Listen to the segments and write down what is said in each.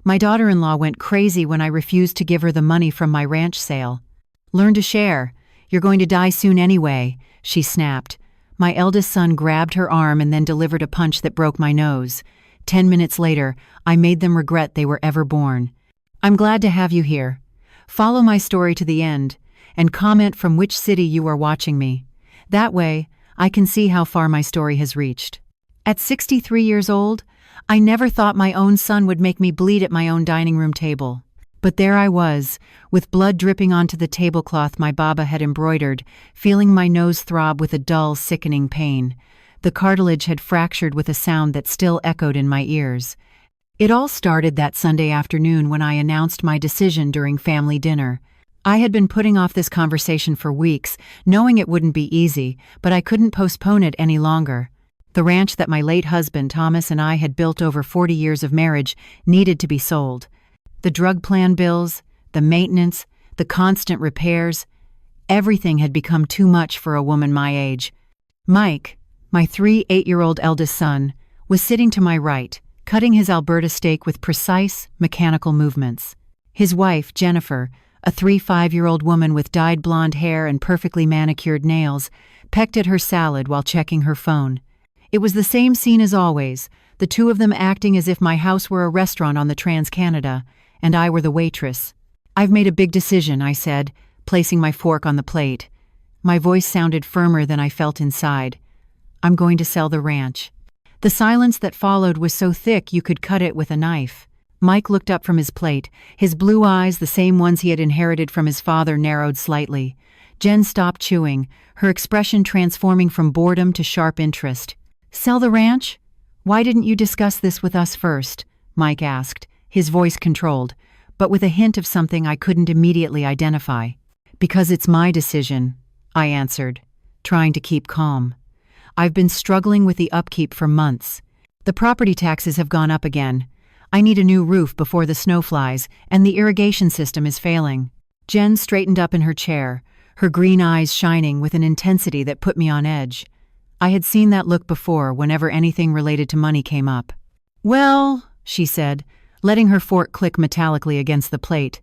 My daughter-in-law went crazy when I refused to give her the money from my ranch sale. "Learn to share. You're going to die soon anyway," she snapped. My eldest son grabbed her arm and then delivered a punch that broke my nose. 10 minutes later, I made them regret they were ever born. I'm glad to have you here. Follow my story to the end, and comment from which city you are watching me. That way, I can see how far my story has reached. At 63 years old, I never thought my own son would make me bleed at my own dining room table. But there I was, with blood dripping onto the tablecloth my baba had embroidered, feeling my nose throb with a dull, sickening pain. The cartilage had fractured with a sound that still echoed in my ears. It all started that Sunday afternoon when I announced my decision during family dinner. I had been putting off this conversation for weeks, knowing it wouldn't be easy, but I couldn't postpone it any longer. The ranch that my late husband Thomas and I had built over 40 years of marriage needed to be sold. The drug plan bills, the maintenance, the constant repairs, everything had become too much for a woman my age. Mike, my 8-year-old eldest son, was sitting to my right, cutting his Alberta steak with precise, mechanical movements. His wife, Jennifer, a 5-year-old woman with dyed blonde hair and perfectly manicured nails, pecked at her salad while checking her phone. It was the same scene as always, the two of them acting as if my house were a restaurant on the Trans-Canada, and I were the waitress. "I've made a big decision," I said, placing my fork on the plate. My voice sounded firmer than I felt inside. "I'm going to sell the ranch." The silence that followed was so thick you could cut it with a knife. Mike looked up from his plate, his blue eyes, the same ones he had inherited from his father, narrowed slightly. Jen stopped chewing, her expression transforming from boredom to sharp interest. "Sell the ranch? Why didn't you discuss this with us first?" Mike asked, his voice controlled, but with a hint of something I couldn't immediately identify. "Because it's my decision," I answered, trying to keep calm. "I've been struggling with the upkeep for months. The property taxes have gone up again. I need a new roof before the snow flies, and the irrigation system is failing." Jen straightened up in her chair, her green eyes shining with an intensity that put me on edge. I had seen that look before whenever anything related to money came up. "Well," she said, letting her fork click metallically against the plate,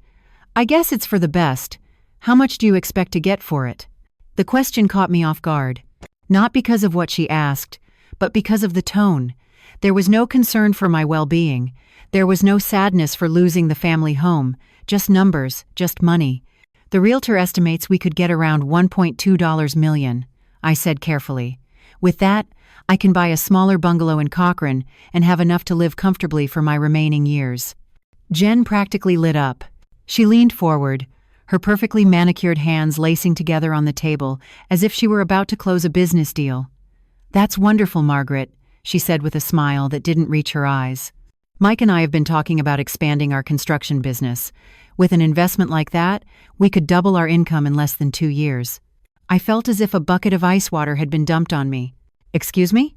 "I guess it's for the best. How much do you expect to get for it?" The question caught me off guard. Not because of what she asked, but because of the tone. There was no concern for my well-being. There was no sadness for losing the family home, just numbers, just money. "The realtor estimates we could get around $1.2 million, I said carefully. "With that, I can buy a smaller bungalow in Cochrane and have enough to live comfortably for my remaining years." Jen practically lit up. She leaned forward, her perfectly manicured hands lacing together on the table as if she were about to close a business deal. "That's wonderful, Margaret," she said with a smile that didn't reach her eyes. "Mike and I have been talking about expanding our construction business. With an investment like that, we could double our income in less than 2 years." I felt as if a bucket of ice water had been dumped on me. "Excuse me?"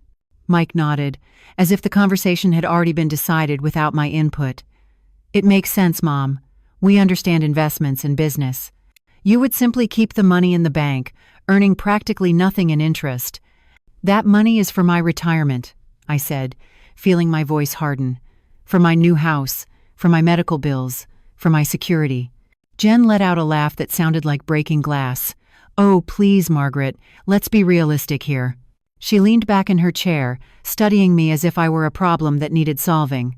Mike nodded, as if the conversation had already been decided without my input. "It makes sense, Mom. We understand investments and business. You would simply keep the money in the bank, earning practically nothing in interest. That money is for my retirement," I said, feeling my voice harden. "For my new house, for my medical bills, for my security." Jen let out a laugh that sounded like breaking glass. "Oh, please, Margaret, let's be realistic here." She leaned back in her chair, studying me as if I were a problem that needed solving.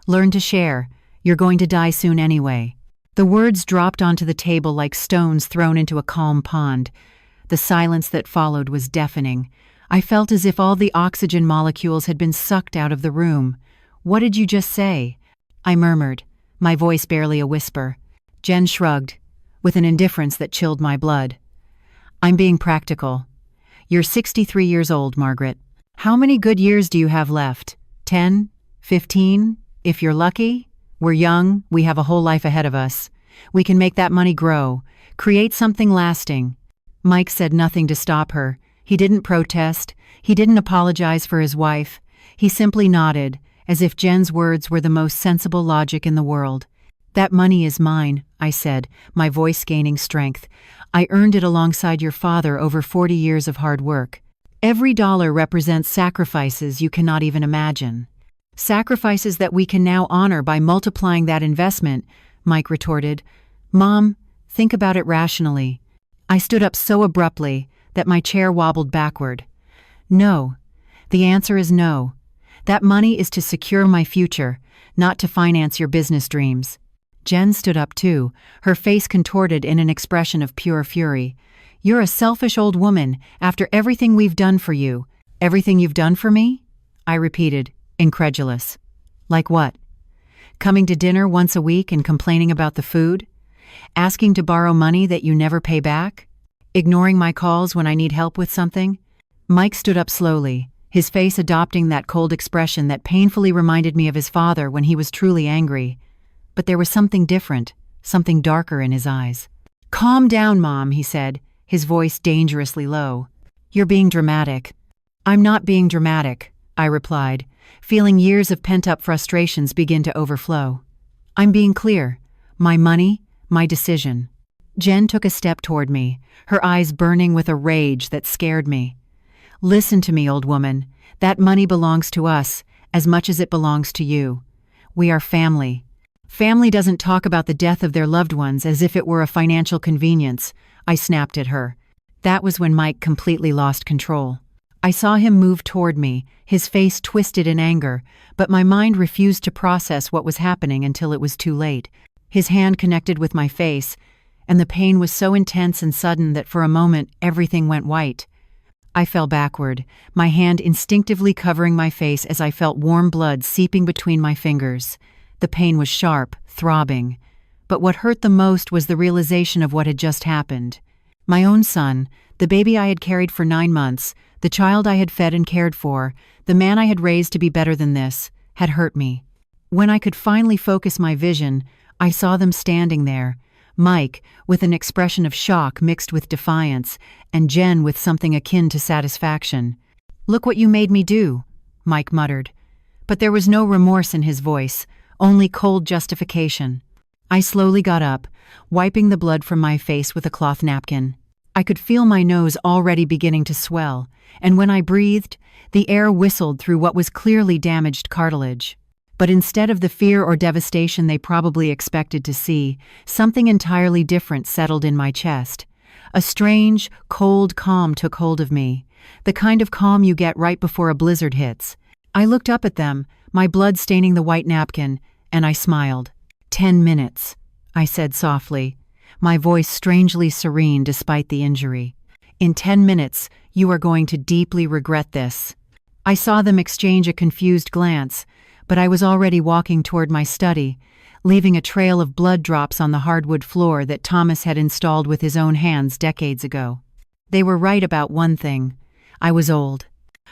"Learn to share. You're going to die soon anyway." The words dropped onto the table like stones thrown into a calm pond. The silence that followed was deafening. I felt as if all the oxygen molecules had been sucked out of the room. "What did you just say?" I murmured, my voice barely a whisper. Jen shrugged, with an indifference that chilled my blood. "I'm being practical. You're 63 years old, Margaret. How many good years do you have left? 10? 15? If you're lucky? We're young, we have a whole life ahead of us. We can make that money grow, create something lasting." Mike said nothing to stop her. He didn't protest. He didn't apologize for his wife. He simply nodded, as if Jen's words were the most sensible logic in the world. "That money is mine," I said, my voice gaining strength. "I earned it alongside your father over 40 years of hard work. Every dollar represents sacrifices you cannot even imagine." Sacrifices that we can now honor by multiplying that investment, Mike retorted. Mom, think about it rationally. I stood up so abruptly that my chair wobbled backward. No. The answer is no. That money is to secure my future, not to finance your business dreams. Jen stood up too, her face contorted in an expression of pure fury. You're a selfish old woman, after everything we've done for you. Everything you've done for me? I repeated, incredulous. Like what? Coming to dinner once a week and complaining about the food? Asking to borrow money that you never pay back? Ignoring my calls when I need help with something? Mike stood up slowly, his face adopting that cold expression that painfully reminded me of his father when he was truly angry. But there was something different, something darker in his eyes. Calm down, Mom, he said, his voice dangerously low. You're being dramatic. I'm not being dramatic, I replied, feeling years of pent-up frustrations begin to overflow. I'm being clear. My money, my decision. Jen took a step toward me, her eyes burning with a rage that scared me. Listen to me, old woman. That money belongs to us, as much as it belongs to you. We are family. Family doesn't talk about the death of their loved ones as if it were a financial convenience, I snapped at her. That was when Mike completely lost control. I saw him move toward me, his face twisted in anger, but my mind refused to process what was happening until it was too late. His hand connected with my face, and the pain was so intense and sudden that for a moment everything went white. I fell backward, my hand instinctively covering my face as I felt warm blood seeping between my fingers. The pain was sharp, throbbing. But what hurt the most was the realization of what had just happened. My own son, the baby I had carried for 9 months, the child I had fed and cared for, the man I had raised to be better than this, had hurt me. When I could finally focus my vision, I saw them standing there, Mike with an expression of shock mixed with defiance, and Jen with something akin to satisfaction. Look what you made me do, Mike muttered. But there was no remorse in his voice, only cold justification. I slowly got up, wiping the blood from my face with a cloth napkin. I could feel my nose already beginning to swell, and when I breathed, the air whistled through what was clearly damaged cartilage. But instead of the fear or devastation they probably expected to see, something entirely different settled in my chest. A strange, cold calm took hold of me, the kind of calm you get right before a blizzard hits. I looked up at them, my blood staining the white napkin, and I smiled. 10 minutes, I said softly, my voice strangely serene despite the injury. In 10 minutes, you are going to deeply regret this. I saw them exchange a confused glance, but I was already walking toward my study, leaving a trail of blood drops on the hardwood floor that Thomas had installed with his own hands decades ago. They were right about one thing. I was old.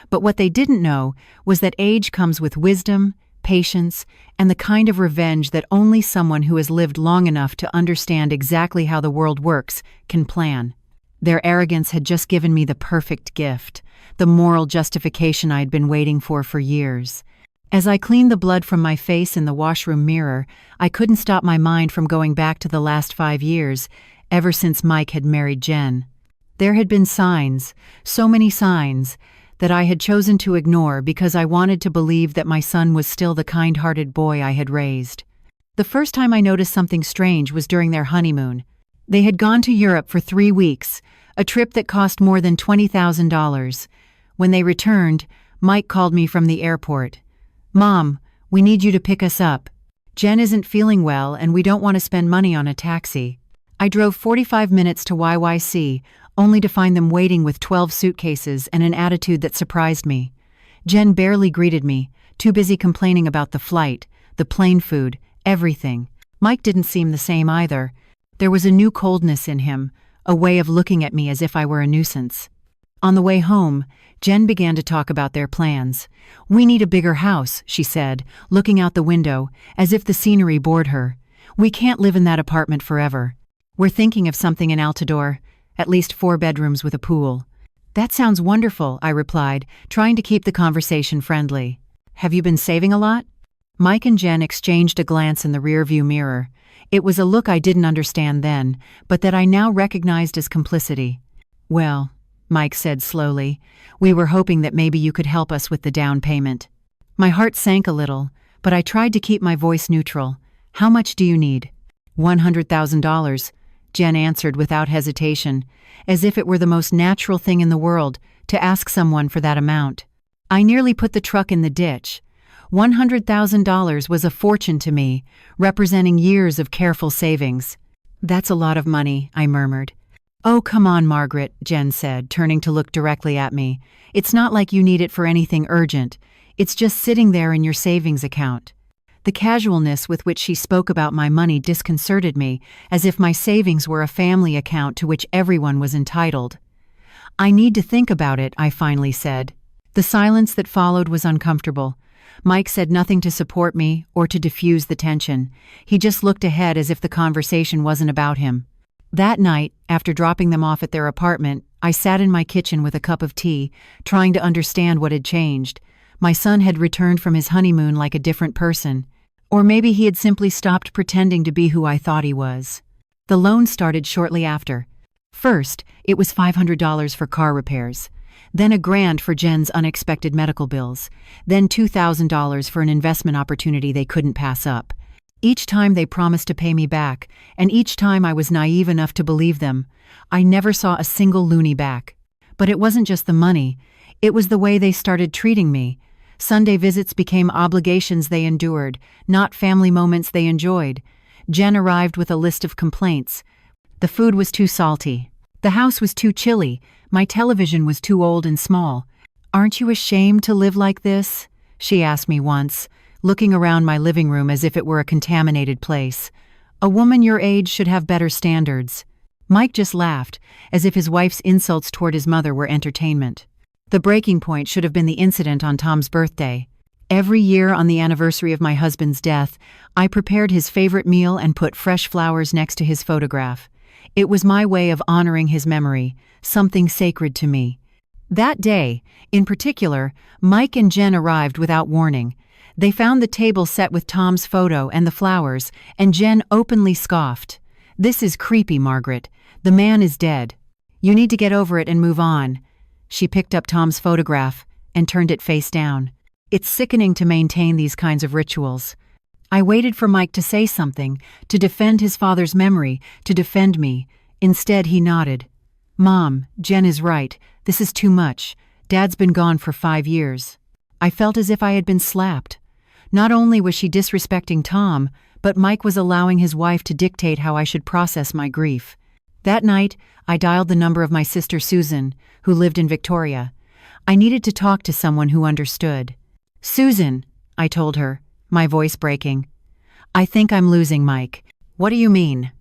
But what they didn't know was that age comes with wisdom, patience, and the kind of revenge that only someone who has lived long enough to understand exactly how the world works can plan. Their arrogance had just given me the perfect gift, the moral justification I had been waiting for years. As I cleaned the blood from my face in the washroom mirror, I couldn't stop my mind from going back to the last 5 years, ever since Mike had married Jen. There had been signs, so many signs, that I had chosen to ignore because I wanted to believe that my son was still the kind-hearted boy I had raised. The first time I noticed something strange was during their honeymoon. They had gone to Europe for 3 weeks, a trip that cost more than $20,000. When they returned, Mike called me from the airport. Mom, we need you to pick us up. Jen isn't feeling well and we don't want to spend money on a taxi. I drove 45 minutes to YYC, only to find them waiting with 12 suitcases and an attitude that surprised me. Jen barely greeted me, too busy complaining about the flight, the plane food, everything. Mike didn't seem the same either. There was a new coldness in him, a way of looking at me as if I were a nuisance. On the way home, Jen began to talk about their plans. We need a bigger house, she said, looking out the window, as if the scenery bored her. We can't live in that apartment forever. We're thinking of something in Altador, at least 4 bedrooms with a pool. That sounds wonderful, I replied, trying to keep the conversation friendly. Have you been saving a lot? Mike and Jen exchanged a glance in the rearview mirror. It was a look I didn't understand then, but that I now recognized as complicity. Well, Mike said slowly, we were hoping that maybe you could help us with the down payment. My heart sank a little, but I tried to keep my voice neutral. How much do you need? $100,000, Jen answered without hesitation, as if it were the most natural thing in the world to ask someone for that amount. I nearly put the truck in the ditch. $100,000 was a fortune to me, representing years of careful savings. That's a lot of money, I murmured. Oh, come on, Margaret, Jen said, turning to look directly at me. It's not like you need it for anything urgent. It's just sitting there in your savings account. The casualness with which she spoke about my money disconcerted me, as if my savings were a family account to which everyone was entitled. I need to think about it, I finally said. The silence that followed was uncomfortable. Mike said nothing to support me or to diffuse the tension. He just looked ahead as if the conversation wasn't about him. That night, after dropping them off at their apartment, I sat in my kitchen with a cup of tea, trying to understand what had changed. My son had returned from his honeymoon like a different person. Or maybe he had simply stopped pretending to be who I thought he was. The loan started shortly after. First, it was $500 for car repairs. Then $1,000 for Jen's unexpected medical bills. Then $2,000 for an investment opportunity they couldn't pass up. Each time they promised to pay me back, and each time I was naive enough to believe them. I never saw a single loonie back. But it wasn't just the money. It was the way they started treating me. Sunday visits became obligations they endured, not family moments they enjoyed. Jen arrived with a list of complaints. The food was too salty. The house was too chilly. My television was too old and small. "Aren't you ashamed to live like this?" she asked me once, looking around my living room as if it were a contaminated place. "A woman your age should have better standards." Mike just laughed, as if his wife's insults toward his mother were entertainment. The breaking point should have been the incident on Tom's birthday. Every year on the anniversary of my husband's death, I prepared his favorite meal and put fresh flowers next to his photograph. It was my way of honoring his memory, something sacred to me. That day, in particular, Mike and Jen arrived without warning. They found the table set with Tom's photo and the flowers, and Jen openly scoffed. "This is creepy, Margaret. The man is dead. You need to get over it and move on." She picked up Tom's photograph and turned it face down. It's sickening to maintain these kinds of rituals. I waited for Mike to say something, to defend his father's memory, to defend me. Instead, he nodded. "Mom, Jen is right. This is too much. Dad's been gone for 5 years." I felt as if I had been slapped. Not only was she disrespecting Tom, but Mike was allowing his wife to dictate how I should process my grief. That night, I dialed the number of my sister Susan, who lived in Victoria. I needed to talk to someone who understood. "Susan," I told her, my voice breaking. "I think I'm losing Mike." "What do you mean?"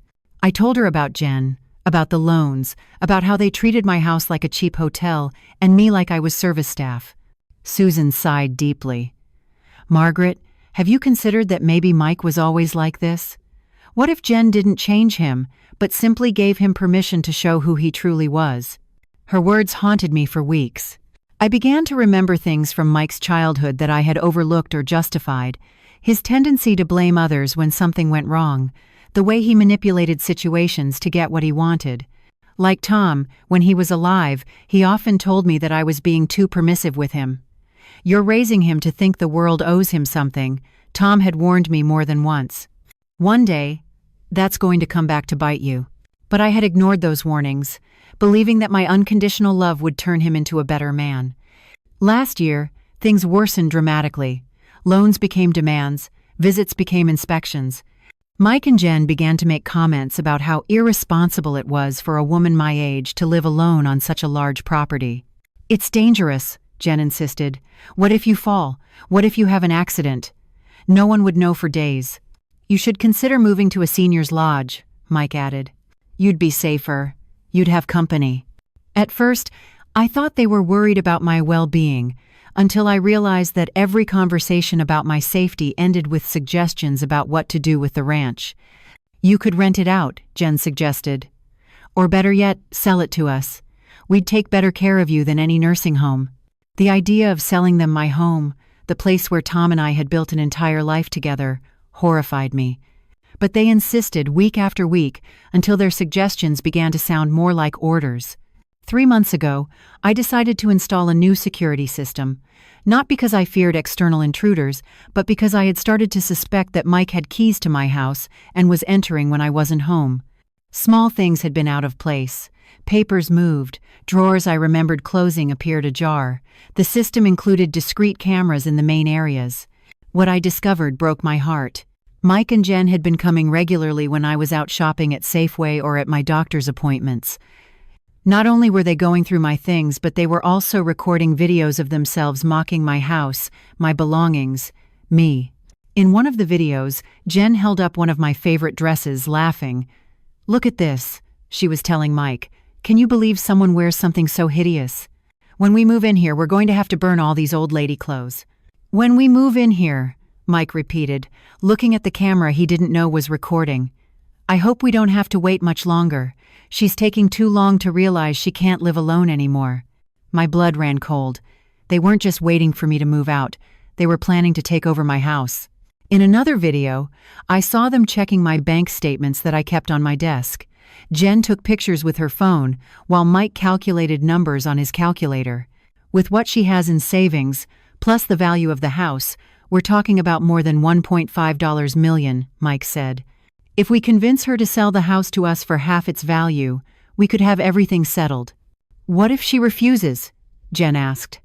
I told her about Jen, about the loans, about how they treated my house like a cheap hotel and me like I was service staff. Susan sighed deeply. "Margaret, have you considered that maybe Mike was always like this? What if Jen didn't change him, but simply gave him permission to show who he truly was?" Her words haunted me for weeks. I began to remember things from Mike's childhood that I had overlooked or justified. His tendency to blame others when something went wrong, the way he manipulated situations to get what he wanted. Like Tom, when he was alive, he often told me that I was being too permissive with him. "You're raising him to think the world owes him something," Tom had warned me more than once. "One day, that's going to come back to bite you." But I had ignored those warnings, believing that my unconditional love would turn him into a better man. Last year, things worsened dramatically. Loans became demands, visits became inspections. Mike and Jen began to make comments about how irresponsible it was for a woman my age to live alone on such a large property. "It's dangerous," Jen insisted. "What if you fall? What if you have an accident? No one would know for days." "You should consider moving to a senior's lodge," Mike added. "You'd be safer. You'd have company." At first, I thought they were worried about my well-being, until I realized that every conversation about my safety ended with suggestions about what to do with the ranch. "You could rent it out," Jen suggested. "Or better yet, sell it to us. We'd take better care of you than any nursing home." The idea of selling them my home, the place where Tom and I had built an entire life together, horrified me. But they insisted week after week until their suggestions began to sound more like orders. 3 months ago, I decided to install a new security system. Not because I feared external intruders, but because I had started to suspect that Mike had keys to my house and was entering when I wasn't home. Small things had been out of place. Papers moved, drawers I remembered closing appeared ajar. The system included discrete cameras in the main areas. What I discovered broke my heart. Mike and Jen had been coming regularly when I was out shopping at Safeway or at my doctor's appointments. Not only were they going through my things, but they were also recording videos of themselves mocking my house, my belongings, me. In one of the videos, Jen held up one of my favorite dresses, laughing. "Look at this," she was telling Mike. "Can you believe someone wears something so hideous? When we move in here, we're going to have to burn all these old lady clothes." "When we move in here," Mike repeated, looking at the camera he didn't know was recording. "I hope we don't have to wait much longer. She's taking too long to realize she can't live alone anymore." My blood ran cold. They weren't just waiting for me to move out. They were planning to take over my house. In another video, I saw them checking my bank statements that I kept on my desk. Jen took pictures with her phone, while Mike calculated numbers on his calculator. With what she has in savings, plus the value of the house, we're talking about more than $1.5 million, Mike said. "If we convince her to sell the house to us for half its value, we could have everything settled." "What if she refuses?" Jen asked.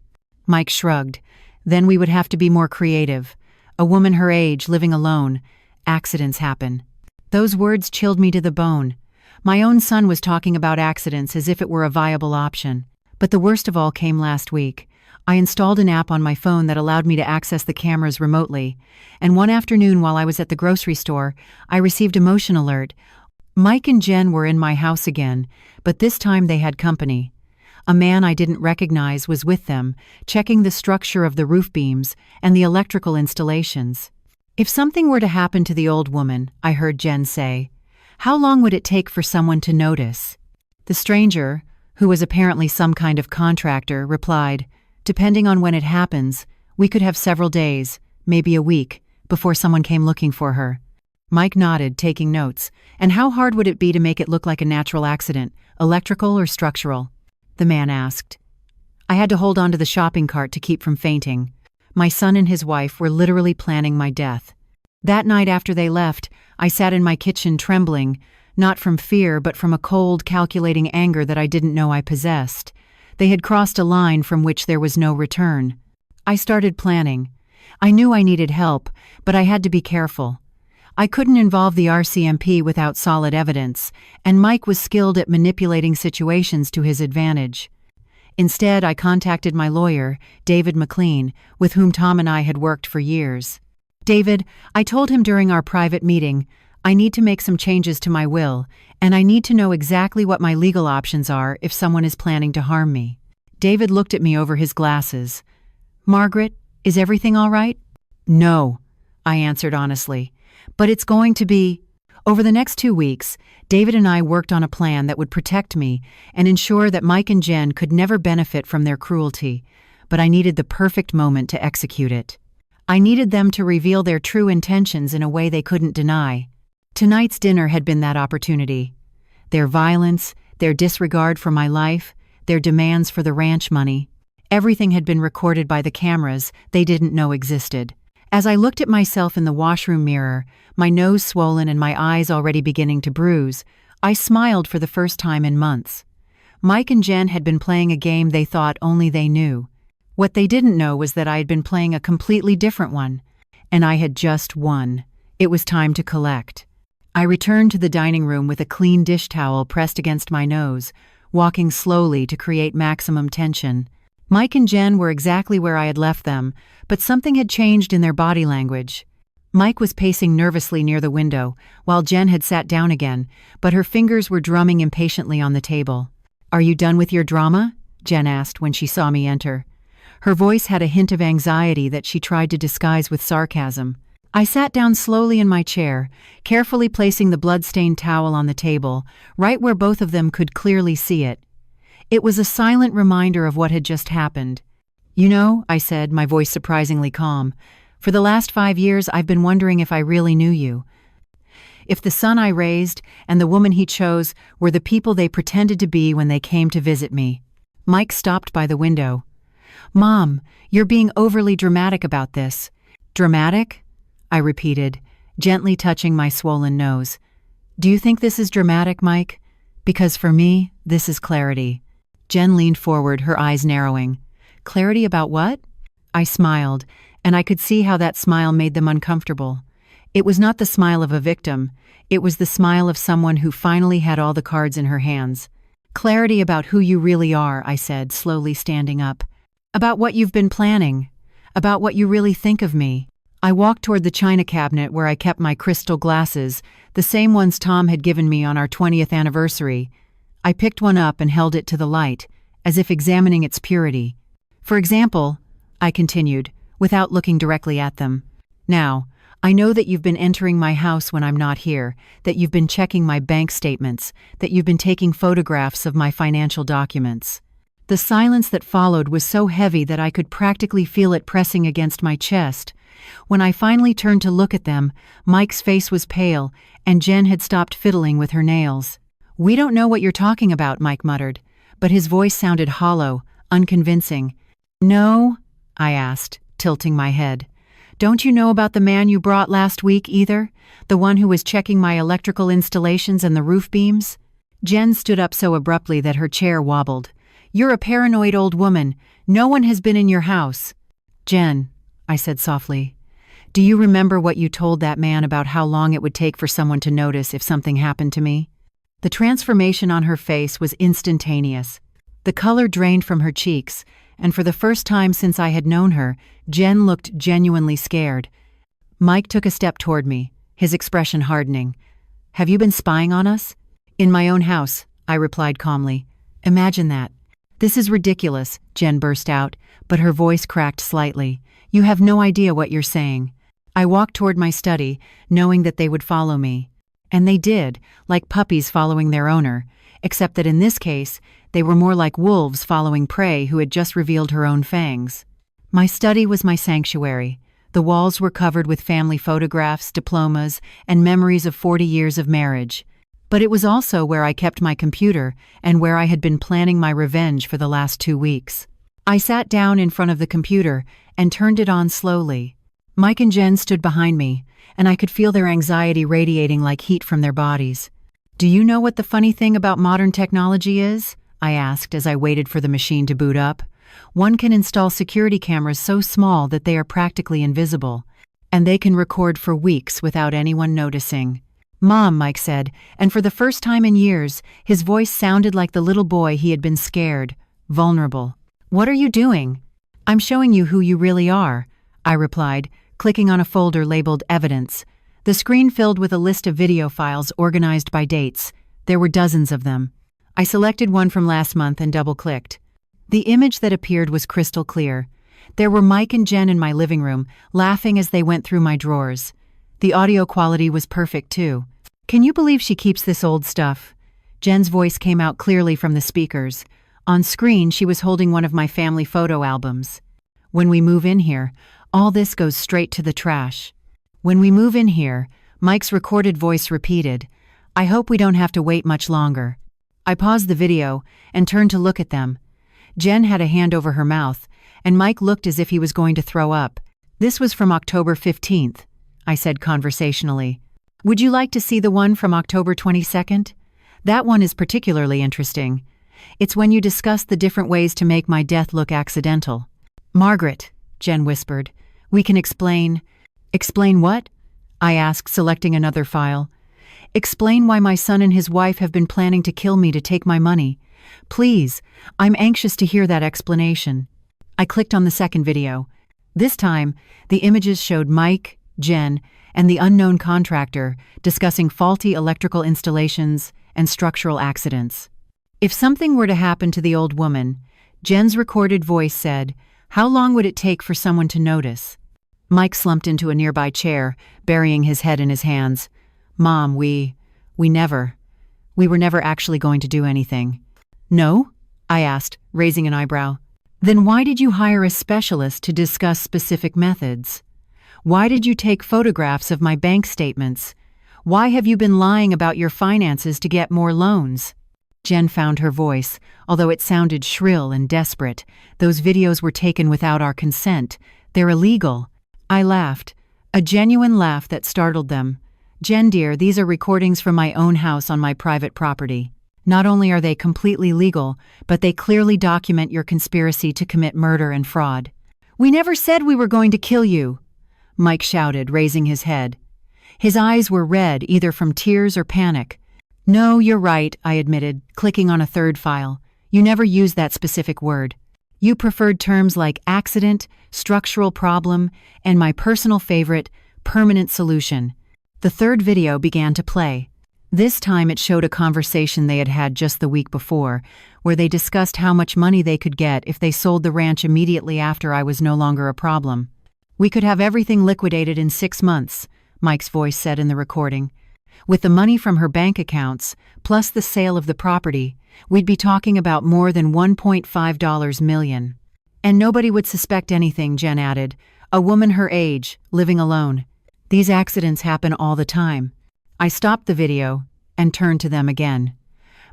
Mike shrugged. "Then we would have to be more creative. A woman her age, living alone. Accidents happen." Those words chilled me to the bone. My own son was talking about accidents as if it were a viable option. But the worst of all came last week. I installed an app on my phone that allowed me to access the cameras remotely, and one afternoon while I was at the grocery store, I received a motion alert. Mike and Jen were in my house again, but this time they had company. A man I didn't recognize was with them, checking the structure of the roof beams and the electrical installations. "If something were to happen to the old woman," I heard Jen say, "how long would it take for someone to notice?" The stranger, who was apparently some kind of contractor, replied, "Depending on when it happens, we could have several days, maybe a week, before someone came looking for her." Mike nodded, taking notes. "And how hard would it be to make it look like a natural accident, electrical or structural?" The man asked. I had to hold on to the shopping cart to keep from fainting. My son and his wife were literally planning my death. That night after they left, I sat in my kitchen trembling, not from fear but from a cold, calculating anger that I didn't know I possessed. They had crossed a line from which there was no return. I started planning. I knew I needed help, but I had to be careful. I couldn't involve the RCMP without solid evidence, and Mike was skilled at manipulating situations to his advantage. Instead, I contacted my lawyer, David McLean, with whom Tom and I had worked for years. "David," I told him during our private meeting, "I need to make some changes to my will, and I need to know exactly what my legal options are if someone is planning to harm me." David looked at me over his glasses. "Margaret, is everything all right?" "No," I answered honestly. "But it's going to be." Over the next 2 weeks, David and I worked on a plan that would protect me and ensure that Mike and Jen could never benefit from their cruelty, but I needed the perfect moment to execute it. I needed them to reveal their true intentions in a way they couldn't deny. Tonight's dinner had been that opportunity. Their violence, their disregard for my life, their demands for the ranch money. Everything had been recorded by the cameras they didn't know existed. As I looked at myself in the washroom mirror, my nose swollen and my eyes already beginning to bruise, I smiled for the first time in months. Mike and Jen had been playing a game they thought only they knew. What they didn't know was that I had been playing a completely different one. And I had just won. It was time to collect. I returned to the dining room with a clean dish towel pressed against my nose, walking slowly to create maximum tension. Mike and Jen were exactly where I had left them, but something had changed in their body language. Mike was pacing nervously near the window, while Jen had sat down again, but her fingers were drumming impatiently on the table. "Are you done with your drama?" Jen asked when she saw me enter. Her voice had a hint of anxiety that she tried to disguise with sarcasm. I sat down slowly in my chair, carefully placing the blood-stained towel on the table, right where both of them could clearly see it. It was a silent reminder of what had just happened. "You know," I said, my voice surprisingly calm, "for the last 5 years I've been wondering if I really knew you. If the son I raised and the woman he chose were the people they pretended to be when they came to visit me. Mike stopped by the window. "Mom, you're being overly dramatic about this." "Dramatic?" I repeated, gently touching my swollen nose. "Do you think this is dramatic, Mike? Because for me, this is clarity." Jen leaned forward, her eyes narrowing. "Clarity about what?" I smiled, and I could see how that smile made them uncomfortable. It was not the smile of a victim. It was the smile of someone who finally had all the cards in her hands. "Clarity about who you really are," I said, slowly standing up. "About what you've been planning. About what you really think of me." I walked toward the china cabinet where I kept my crystal glasses, the same ones Tom had given me on our 20th anniversary. I picked one up and held it to the light, as if examining its purity. "For example," I continued, without looking directly at them, "now, I know that you've been entering my house when I'm not here, that you've been checking my bank statements, that you've been taking photographs of my financial documents." The silence that followed was so heavy that I could practically feel it pressing against my chest. When I finally turned to look at them, Mike's face was pale, and Jen had stopped fiddling with her nails. "We don't know what you're talking about," Mike muttered, but his voice sounded hollow, unconvincing. "No?" I asked, tilting my head. "Don't you know about the man you brought last week either? The one who was checking my electrical installations and the roof beams?" Jen stood up so abruptly that her chair wobbled. "You're a paranoid old woman. No one has been in your house." "Jen," I said softly, "do you remember what you told that man about how long it would take for someone to notice if something happened to me?" The transformation on her face was instantaneous. The color drained from her cheeks, and for the first time since I had known her, Jen looked genuinely scared. Mike took a step toward me, his expression hardening. "Have you been spying on us?" "In my own house," I replied calmly. "Imagine that." "This is ridiculous," Jen burst out, but her voice cracked slightly. "You have no idea what you're saying." I walked toward my study, knowing that they would follow me. And they did, like puppies following their owner, except that in this case, they were more like wolves following prey who had just revealed her own fangs. My study was my sanctuary. The walls were covered with family photographs, diplomas, and memories of 40 years of marriage. But it was also where I kept my computer and where I had been planning my revenge for the last 2 weeks. I sat down in front of the computer and turned it on slowly. Mike and Jen stood behind me, and I could feel their anxiety radiating like heat from their bodies. "Do you know what the funny thing about modern technology is?" I asked as I waited for the machine to boot up. "One can install security cameras so small that they are practically invisible, and they can record for weeks without anyone noticing." "Mom," Mike said, and for the first time in years, his voice sounded like the little boy he had been scared, vulnerable. "What are you doing?" "I'm showing you who you really are," I replied, clicking on a folder labeled Evidence. The screen filled with a list of video files organized by dates. There were dozens of them. I selected one from last month and double-clicked. The image that appeared was crystal clear. There were Mike and Jen in my living room, laughing as they went through my drawers. The audio quality was perfect, too. "Can you believe she keeps this old stuff?" Jen's voice came out clearly from the speakers. On screen, she was holding one of my family photo albums. "When we move in here, all this goes straight to the trash." "When we move in here," Mike's recorded voice repeated. "I hope we don't have to wait much longer." I paused the video and turned to look at them. Jen had a hand over her mouth, and Mike looked as if he was going to throw up. "This was from October 15th, I said conversationally. "Would you like to see the one from October 22nd? That one is particularly interesting. It's when you discuss the different ways to make my death look accidental." "Margaret," Jen whispered, "we can explain—" "Explain what?" I asked, selecting another file. "Explain why my son and his wife have been planning to kill me to take my money. Please, I'm anxious to hear that explanation." I clicked on the second video. This time, the images showed Mike, Jen, and the unknown contractor discussing faulty electrical installations and structural accidents. If something were to happen to the old woman, Jen's recorded voice said, "How long would it take for someone to notice?" Mike slumped into a nearby chair, burying his head in his hands. "Mom, we were never actually going to do anything." "No?" I asked, raising an eyebrow. "Then why did you hire a specialist to discuss specific methods? Why did you take photographs of my bank statements? Why have you been lying about your finances to get more loans? Jen found her voice, although it sounded shrill and desperate. Those videos were taken without our consent. They're illegal. I laughed, a genuine laugh that startled them. Jen dear, these are recordings from my own house on my private property. Not only are they completely legal, but they clearly document your conspiracy to commit murder and fraud. We never said we were going to kill you, Mike shouted, raising his head. His eyes were red, either from tears or panic. No, you're right, I admitted, clicking on a third file. You never used that specific word. You preferred terms like accident, structural problem, and my personal favorite, permanent solution. The third video began to play. This time it showed a conversation they had had just the week before, where they discussed how much money they could get if they sold the ranch immediately after I was no longer a problem. We could have everything liquidated in 6 months, Mike's voice said in the recording. With the money from her bank accounts, plus the sale of the property, we'd be talking about more than $1.5 million. And nobody would suspect anything, Jen added. A woman her age, living alone. These accidents happen all the time. I stopped the video and turned to them again.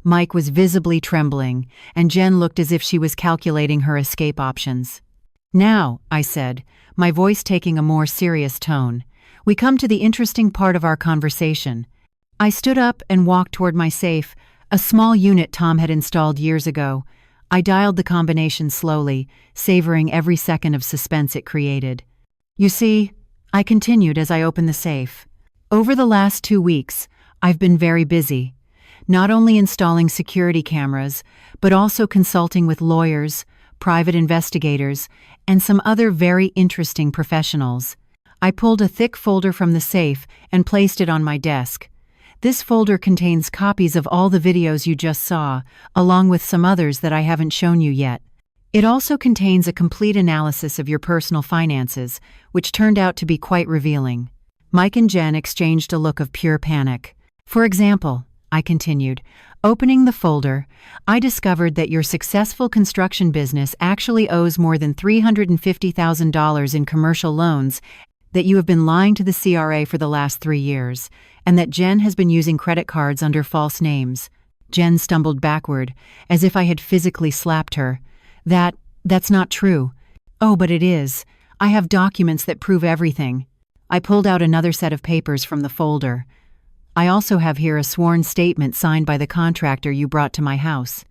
Mike was visibly trembling, and Jen looked as if she was calculating her escape options. Now, I said, my voice taking a more serious tone, we come to the interesting part of our conversation. I stood up and walked toward my safe, a small unit Tom had installed years ago. I dialed the combination slowly, savoring every second of suspense it created. You see, I continued as I opened the safe. Over the last 2 weeks, I've been very busy, not only installing security cameras, but also consulting with lawyers, private investigators, and some other very interesting professionals. I pulled a thick folder from the safe and placed it on my desk. This folder contains copies of all the videos you just saw, along with some others that I haven't shown you yet. It also contains a complete analysis of your personal finances, which turned out to be quite revealing. Mike and Jen exchanged a look of pure panic. For example, I continued, opening the folder, I discovered that your successful construction business actually owes more than $350,000 in commercial loans, that you have been lying to the CRA for the last 3 years, and that Jen has been using credit cards under false names. Jen stumbled backward, as if I had physically slapped her. That's not true. Oh, but it is. I have documents that prove everything. I pulled out another set of papers from the folder. I also have here a sworn statement signed by the contractor you brought to my house.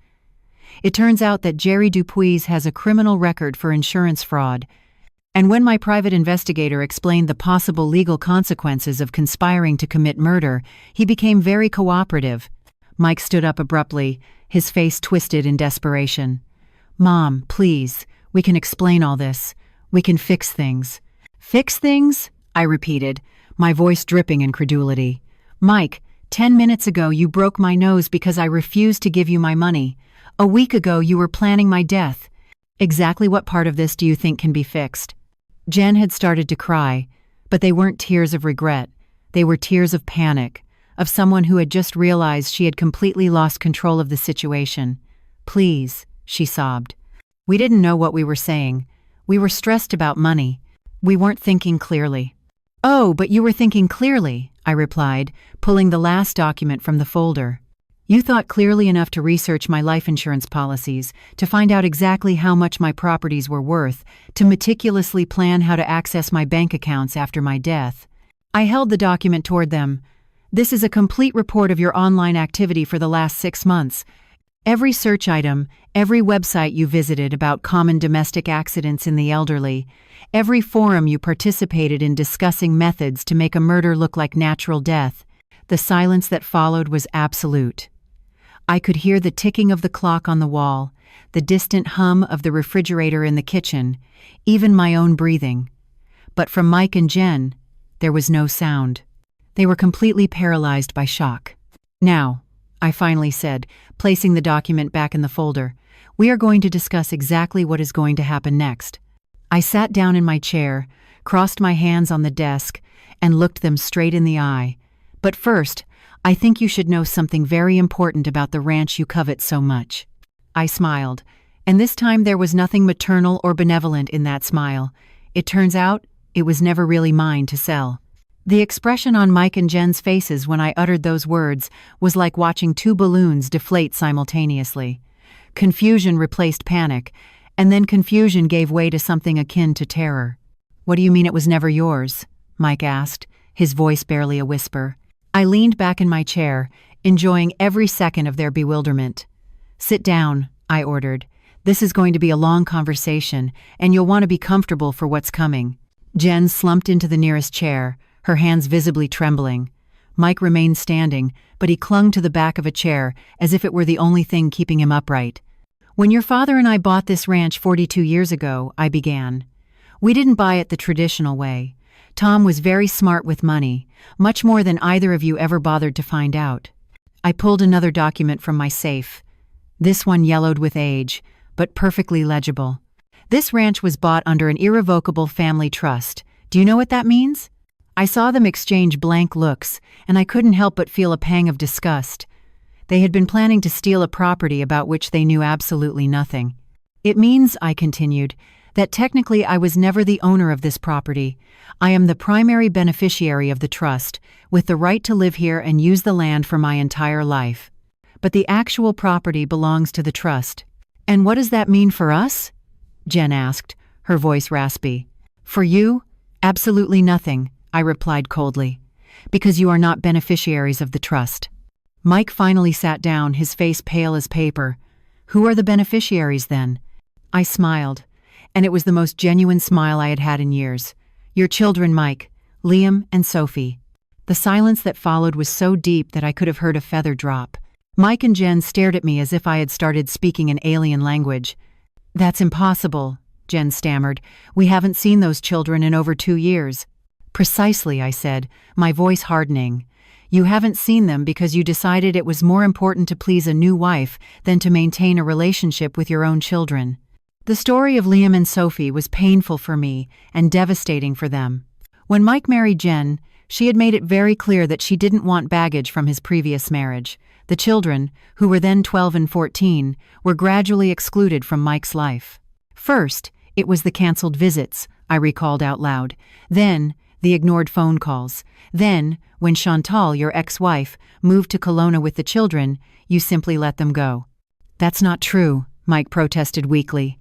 It turns out that Jerry Dupuis has a criminal record for insurance fraud, and when my private investigator explained the possible legal consequences of conspiring to commit murder, he became very cooperative. Mike stood up abruptly, his face twisted in desperation. Mom, please, we can explain all this. We can fix things. Fix things? I repeated, my voice dripping in credulity. Mike, 10 minutes ago you broke my nose because I refused to give you my money. A week ago you were planning my death. Exactly what part of this do you think can be fixed? Jen had started to cry, but they weren't tears of regret. They were tears of panic, of someone who had just realized she had completely lost control of the situation. Please, she sobbed. We didn't know what we were saying. We were stressed about money. We weren't thinking clearly. Oh, but you were thinking clearly, I replied, pulling the last document from the folder. You thought clearly enough to research my life insurance policies, to find out exactly how much my properties were worth, to meticulously plan how to access my bank accounts after my death. I held the document toward them. This is a complete report of your online activity for the last 6 months. Every search item, every website you visited about common domestic accidents in the elderly, every forum you participated in discussing methods to make a murder look like natural death. The silence that followed was absolute. I could hear the ticking of the clock on the wall, the distant hum of the refrigerator in the kitchen, even my own breathing. But from Mike and Jen, there was no sound. They were completely paralyzed by shock. Now, I finally said, placing the document back in the folder, we are going to discuss exactly what is going to happen next. I sat down in my chair, crossed my hands on the desk, and looked them straight in the eye. But first, I think you should know something very important about the ranch you covet so much. I smiled, and this time there was nothing maternal or benevolent in that smile. It turns out, it was never really mine to sell. The expression on Mike and Jen's faces when I uttered those words was like watching two balloons deflate simultaneously. Confusion replaced panic, and then confusion gave way to something akin to terror. "What do you mean it was never yours?" Mike asked, his voice barely a whisper. I leaned back in my chair, enjoying every second of their bewilderment. "Sit down," I ordered. "This is going to be a long conversation, and you'll want to be comfortable for what's coming." Jen slumped into the nearest chair, her hands visibly trembling. Mike remained standing, but he clung to the back of a chair as if it were the only thing keeping him upright. "When your father and I bought this ranch 42 years ago," I began. "We didn't buy it the traditional way. Tom was very smart with money, much more than either of you ever bothered to find out." I pulled another document from my safe. This one yellowed with age, but perfectly legible. "This ranch was bought under an irrevocable family trust. Do you know what that means?" I saw them exchange blank looks, and I couldn't help but feel a pang of disgust. They had been planning to steal a property about which they knew absolutely nothing. "It means," I continued, "that technically I was never the owner of this property. I am the primary beneficiary of the trust, with the right to live here and use the land for my entire life. But the actual property belongs to the trust." "And what does that mean for us?" Jen asked, her voice raspy. "For you? Absolutely nothing," I replied coldly, "because you are not beneficiaries of the trust." Mike finally sat down, his face pale as paper. "Who are the beneficiaries then?" I smiled, and it was the most genuine smile I had had in years. "Your children, Mike, Liam and Sophie." The silence that followed was so deep that I could have heard a feather drop. Mike and Jen stared at me as if I had started speaking an alien language. "That's impossible," Jen stammered. "We haven't seen those children in over 2 years." "Precisely," I said, my voice hardening. "You haven't seen them because you decided it was more important to please a new wife than to maintain a relationship with your own children." The story of Liam and Sophie was painful for me and devastating for them. When Mike married Jen, she had made it very clear that she didn't want baggage from his previous marriage. The children, who were then 12 and 14, were gradually excluded from Mike's life. First, it was the canceled visits, I recalled out loud. Then, the ignored phone calls. Then, when Chantal, your ex-wife, moved to Kelowna with the children, you simply let them go. "That's not true," Mike protested weakly.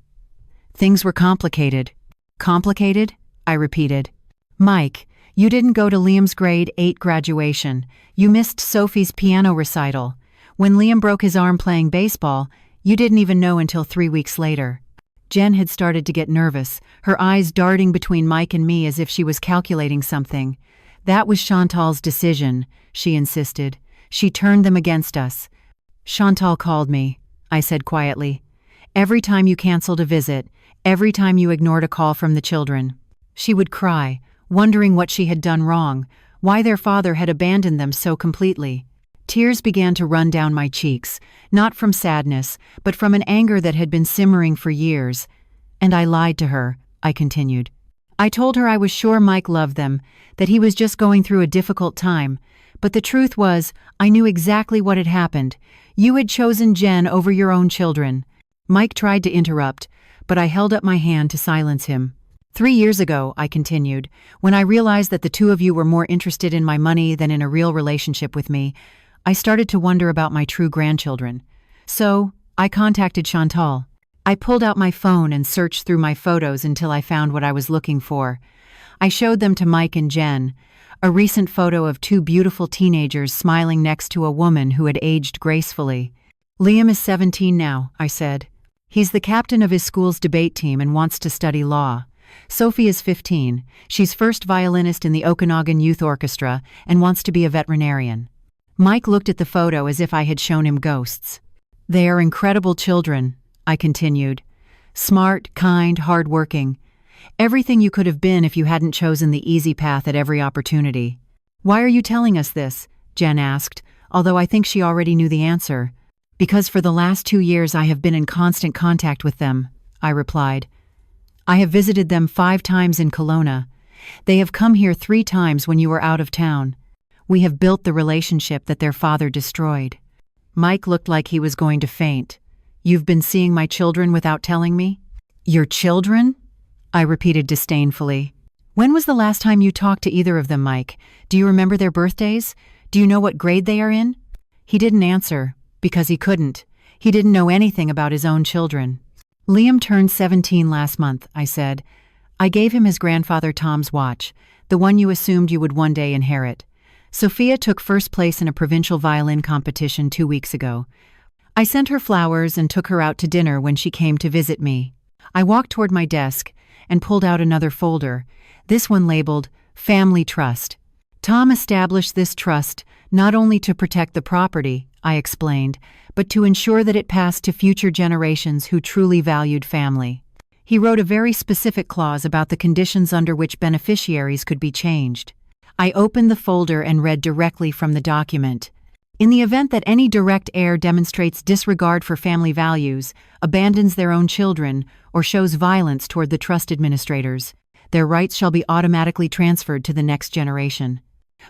"Things were complicated." "Complicated?" I repeated. "Mike, you didn't go to Liam's grade 8 graduation. You missed Sophie's piano recital. When Liam broke his arm playing baseball, you didn't even know until 3 weeks later." Jen had started to get nervous, her eyes darting between Mike and me as if she was calculating something. "That was Chantal's decision," she insisted. "She turned them against us." "Chantal called me," I said quietly. "Every time you canceled a visit, every time you ignored a call from the children. She would cry, wondering what she had done wrong, why their father had abandoned them so completely." Tears began to run down my cheeks, not from sadness, but from an anger that had been simmering for years. "And I lied to her," I continued. "I told her I was sure Mike loved them, that he was just going through a difficult time. But the truth was, I knew exactly what had happened. You had chosen Jen over your own children." Mike tried to interrupt, but I held up my hand to silence him. 3 years ago," I continued, "when I realized that the two of you were more interested in my money than in a real relationship with me, I started to wonder about my true grandchildren. So, I contacted Chantal. I pulled out my phone and searched through my photos until I found what I was looking for. I showed them to Mike and Jen, a recent photo of 2 beautiful teenagers smiling next to a woman who had aged gracefully. "Liam is 17 now," I said. "He's the captain of his school's debate team and wants to study law. Sophie is 15. She's first violinist in the Okanagan Youth Orchestra and wants to be a veterinarian." Mike looked at the photo as if I had shown him ghosts. "They are incredible children," I continued. "Smart, kind, hard-working. Everything you could have been if you hadn't chosen the easy path at every opportunity." "Why are you telling us this?" Jen asked, although I think she already knew the answer. "Because for the last 2 years I have been in constant contact with them," I replied. "I have visited them 5 times in Kelowna. They have come here 3 times when you were out of town. We have built the relationship that their father destroyed." Mike looked like he was going to faint. "You've been seeing my children without telling me?" "Your children?" I repeated disdainfully. When was the last time you talked to either of them, Mike? Do you remember their birthdays? Do you know what grade they are in? He didn't answer, because he couldn't. He didn't know anything about his own children. Liam turned 17 last month, I said. I gave him his grandfather Tom's watch, the one you assumed you would one day inherit. Sophia took first place in a provincial violin competition 2 weeks ago. I sent her flowers and took her out to dinner when she came to visit me. I walked toward my desk and pulled out another folder, this one labeled Family Trust. Tom established this trust not only to protect the property, I explained, but to ensure that it passed to future generations who truly valued family. He wrote a very specific clause about the conditions under which beneficiaries could be changed. I opened the folder and read directly from the document. In the event that any direct heir demonstrates disregard for family values, abandons their own children, or shows violence toward the trust administrators, their rights shall be automatically transferred to the next generation.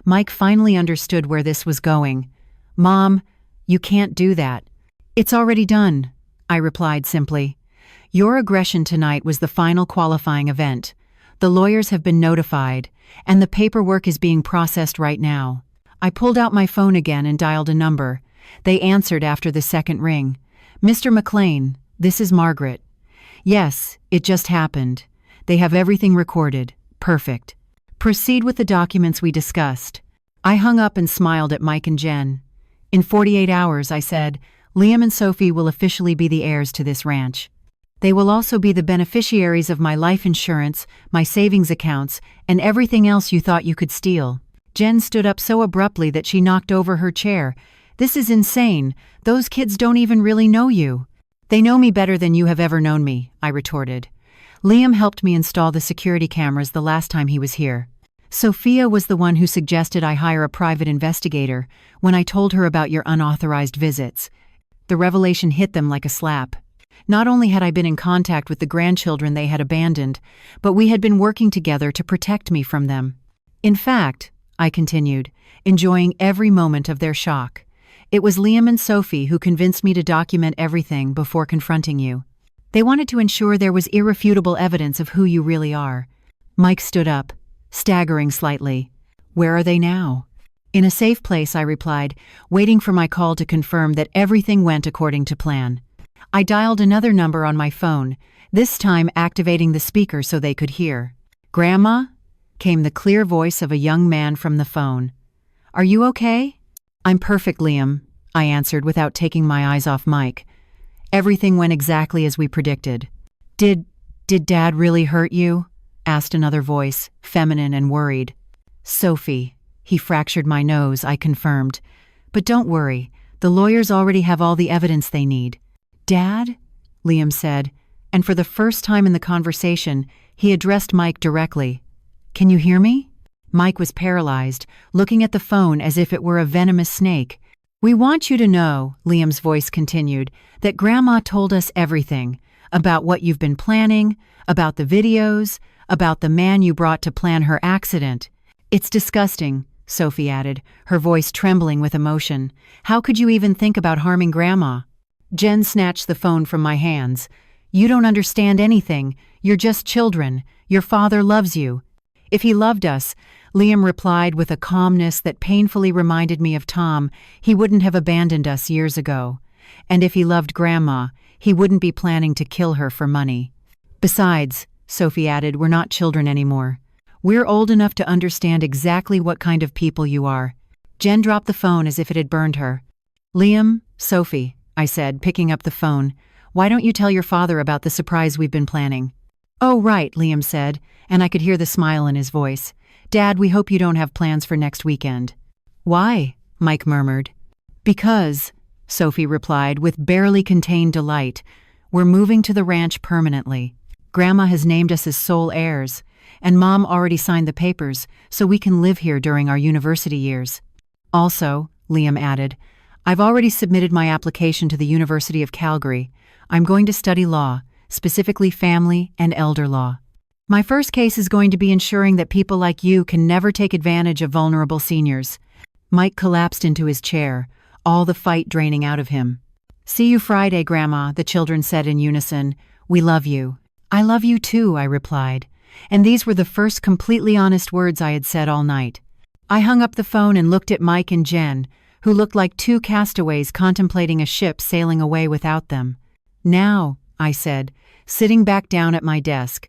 Mike finally understood where this was going. Mom, you can't do that. It's already done, I replied simply. Your aggression tonight was the final qualifying event. The lawyers have been notified, and the paperwork is being processed right now. I pulled out my phone again and dialed a number. They answered after the second ring. Mr. McLean, this is Margaret. Yes, it just happened. They have everything recorded. Perfect. Proceed with the documents we discussed. I hung up and smiled at Mike and Jen. In 48 hours, I said, Liam and Sophie will officially be the heirs to this ranch. They will also be the beneficiaries of my life insurance, my savings accounts, and everything else you thought you could steal. Jen stood up so abruptly that she knocked over her chair. This is insane. Those kids don't even really know you. They know me better than you have ever known me, I retorted. Liam helped me install the security cameras the last time he was here. Sophia was the one who suggested I hire a private investigator when I told her about your unauthorized visits. The revelation hit them like a slap. Not only had I been in contact with the grandchildren they had abandoned, but we had been working together to protect me from them. In fact, I continued, enjoying every moment of their shock, it was Liam and Sophie who convinced me to document everything before confronting you. They wanted to ensure there was irrefutable evidence of who you really are. Mike stood up, staggering slightly. Where are they now? In a safe place, I replied, waiting for my call to confirm that everything went according to plan. I dialed another number on my phone, this time activating the speaker so they could hear. Grandma? Came the clear voice of a young man from the phone. Are you okay? I'm perfect, Liam, I answered without taking my eyes off Mike. Everything went exactly as we predicted. Did Dad really hurt you? Asked another voice, feminine and worried. Sophie. He fractured my nose, I confirmed. But don't worry, the lawyers already have all the evidence they need. Dad? Liam said, and for the first time in the conversation, he addressed Mike directly. Can you hear me? Mike was paralyzed, looking at the phone as if it were a venomous snake. We want you to know, Liam's voice continued, that Grandma told us everything, about what you've been planning, about the videos, about the man you brought to plan her accident. It's disgusting, Sophie added, her voice trembling with emotion. How could you even think about harming Grandma? Jen snatched the phone from my hands. You don't understand anything. You're just children. Your father loves you. If he loved us, Liam replied with a calmness that painfully reminded me of Tom, he wouldn't have abandoned us years ago. And if he loved Grandma, he wouldn't be planning to kill her for money. Besides, Sophie added, we're not children anymore. We're old enough to understand exactly what kind of people you are. Jen dropped the phone as if it had burned her. Liam, Sophie, I said, picking up the phone, why don't you tell your father about the surprise we've been planning? Oh, right, Liam said, and I could hear the smile in his voice. Dad, we hope you don't have plans for next weekend. Why? Mike murmured. Because, Sophie replied with barely contained delight, we're moving to the ranch permanently. Grandma has named us as sole heirs, and Mom already signed the papers so we can live here during our university years. Also, Liam added, I've already submitted my application to the University of Calgary. I'm going to study law, specifically family and elder law. My first case is going to be ensuring that people like you can never take advantage of vulnerable seniors. Mike collapsed into his chair, all the fight draining out of him. See you Friday, Grandma, the children said in unison. We love you. I love you too, I replied. And these were the first completely honest words I had said all night. I hung up the phone and looked at Mike and Jen, who looked like two castaways contemplating a ship sailing away without them. "Now," I said, sitting back down at my desk,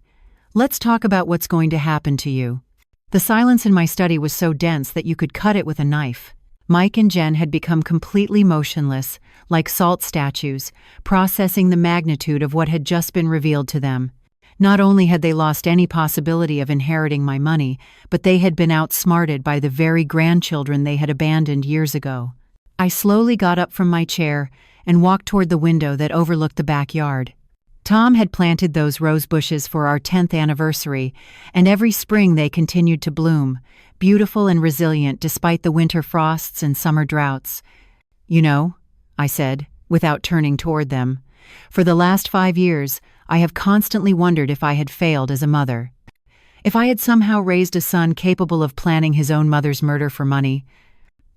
"let's talk about what's going to happen to you." The silence in my study was so dense that you could cut it with a knife. Mike and Jen had become completely motionless, like salt statues, processing the magnitude of what had just been revealed to them. Not only had they lost any possibility of inheriting my money, but they had been outsmarted by the very grandchildren they had abandoned years ago. I slowly got up from my chair and walked toward the window that overlooked the backyard. Tom had planted those rose bushes for our 10th anniversary, and every spring they continued to bloom, beautiful and resilient despite the winter frosts and summer droughts. "You know," I said, without turning toward them, "for the last 5 years, I have constantly wondered if I had failed as a mother. If I had somehow raised a son capable of planning his own mother's murder for money."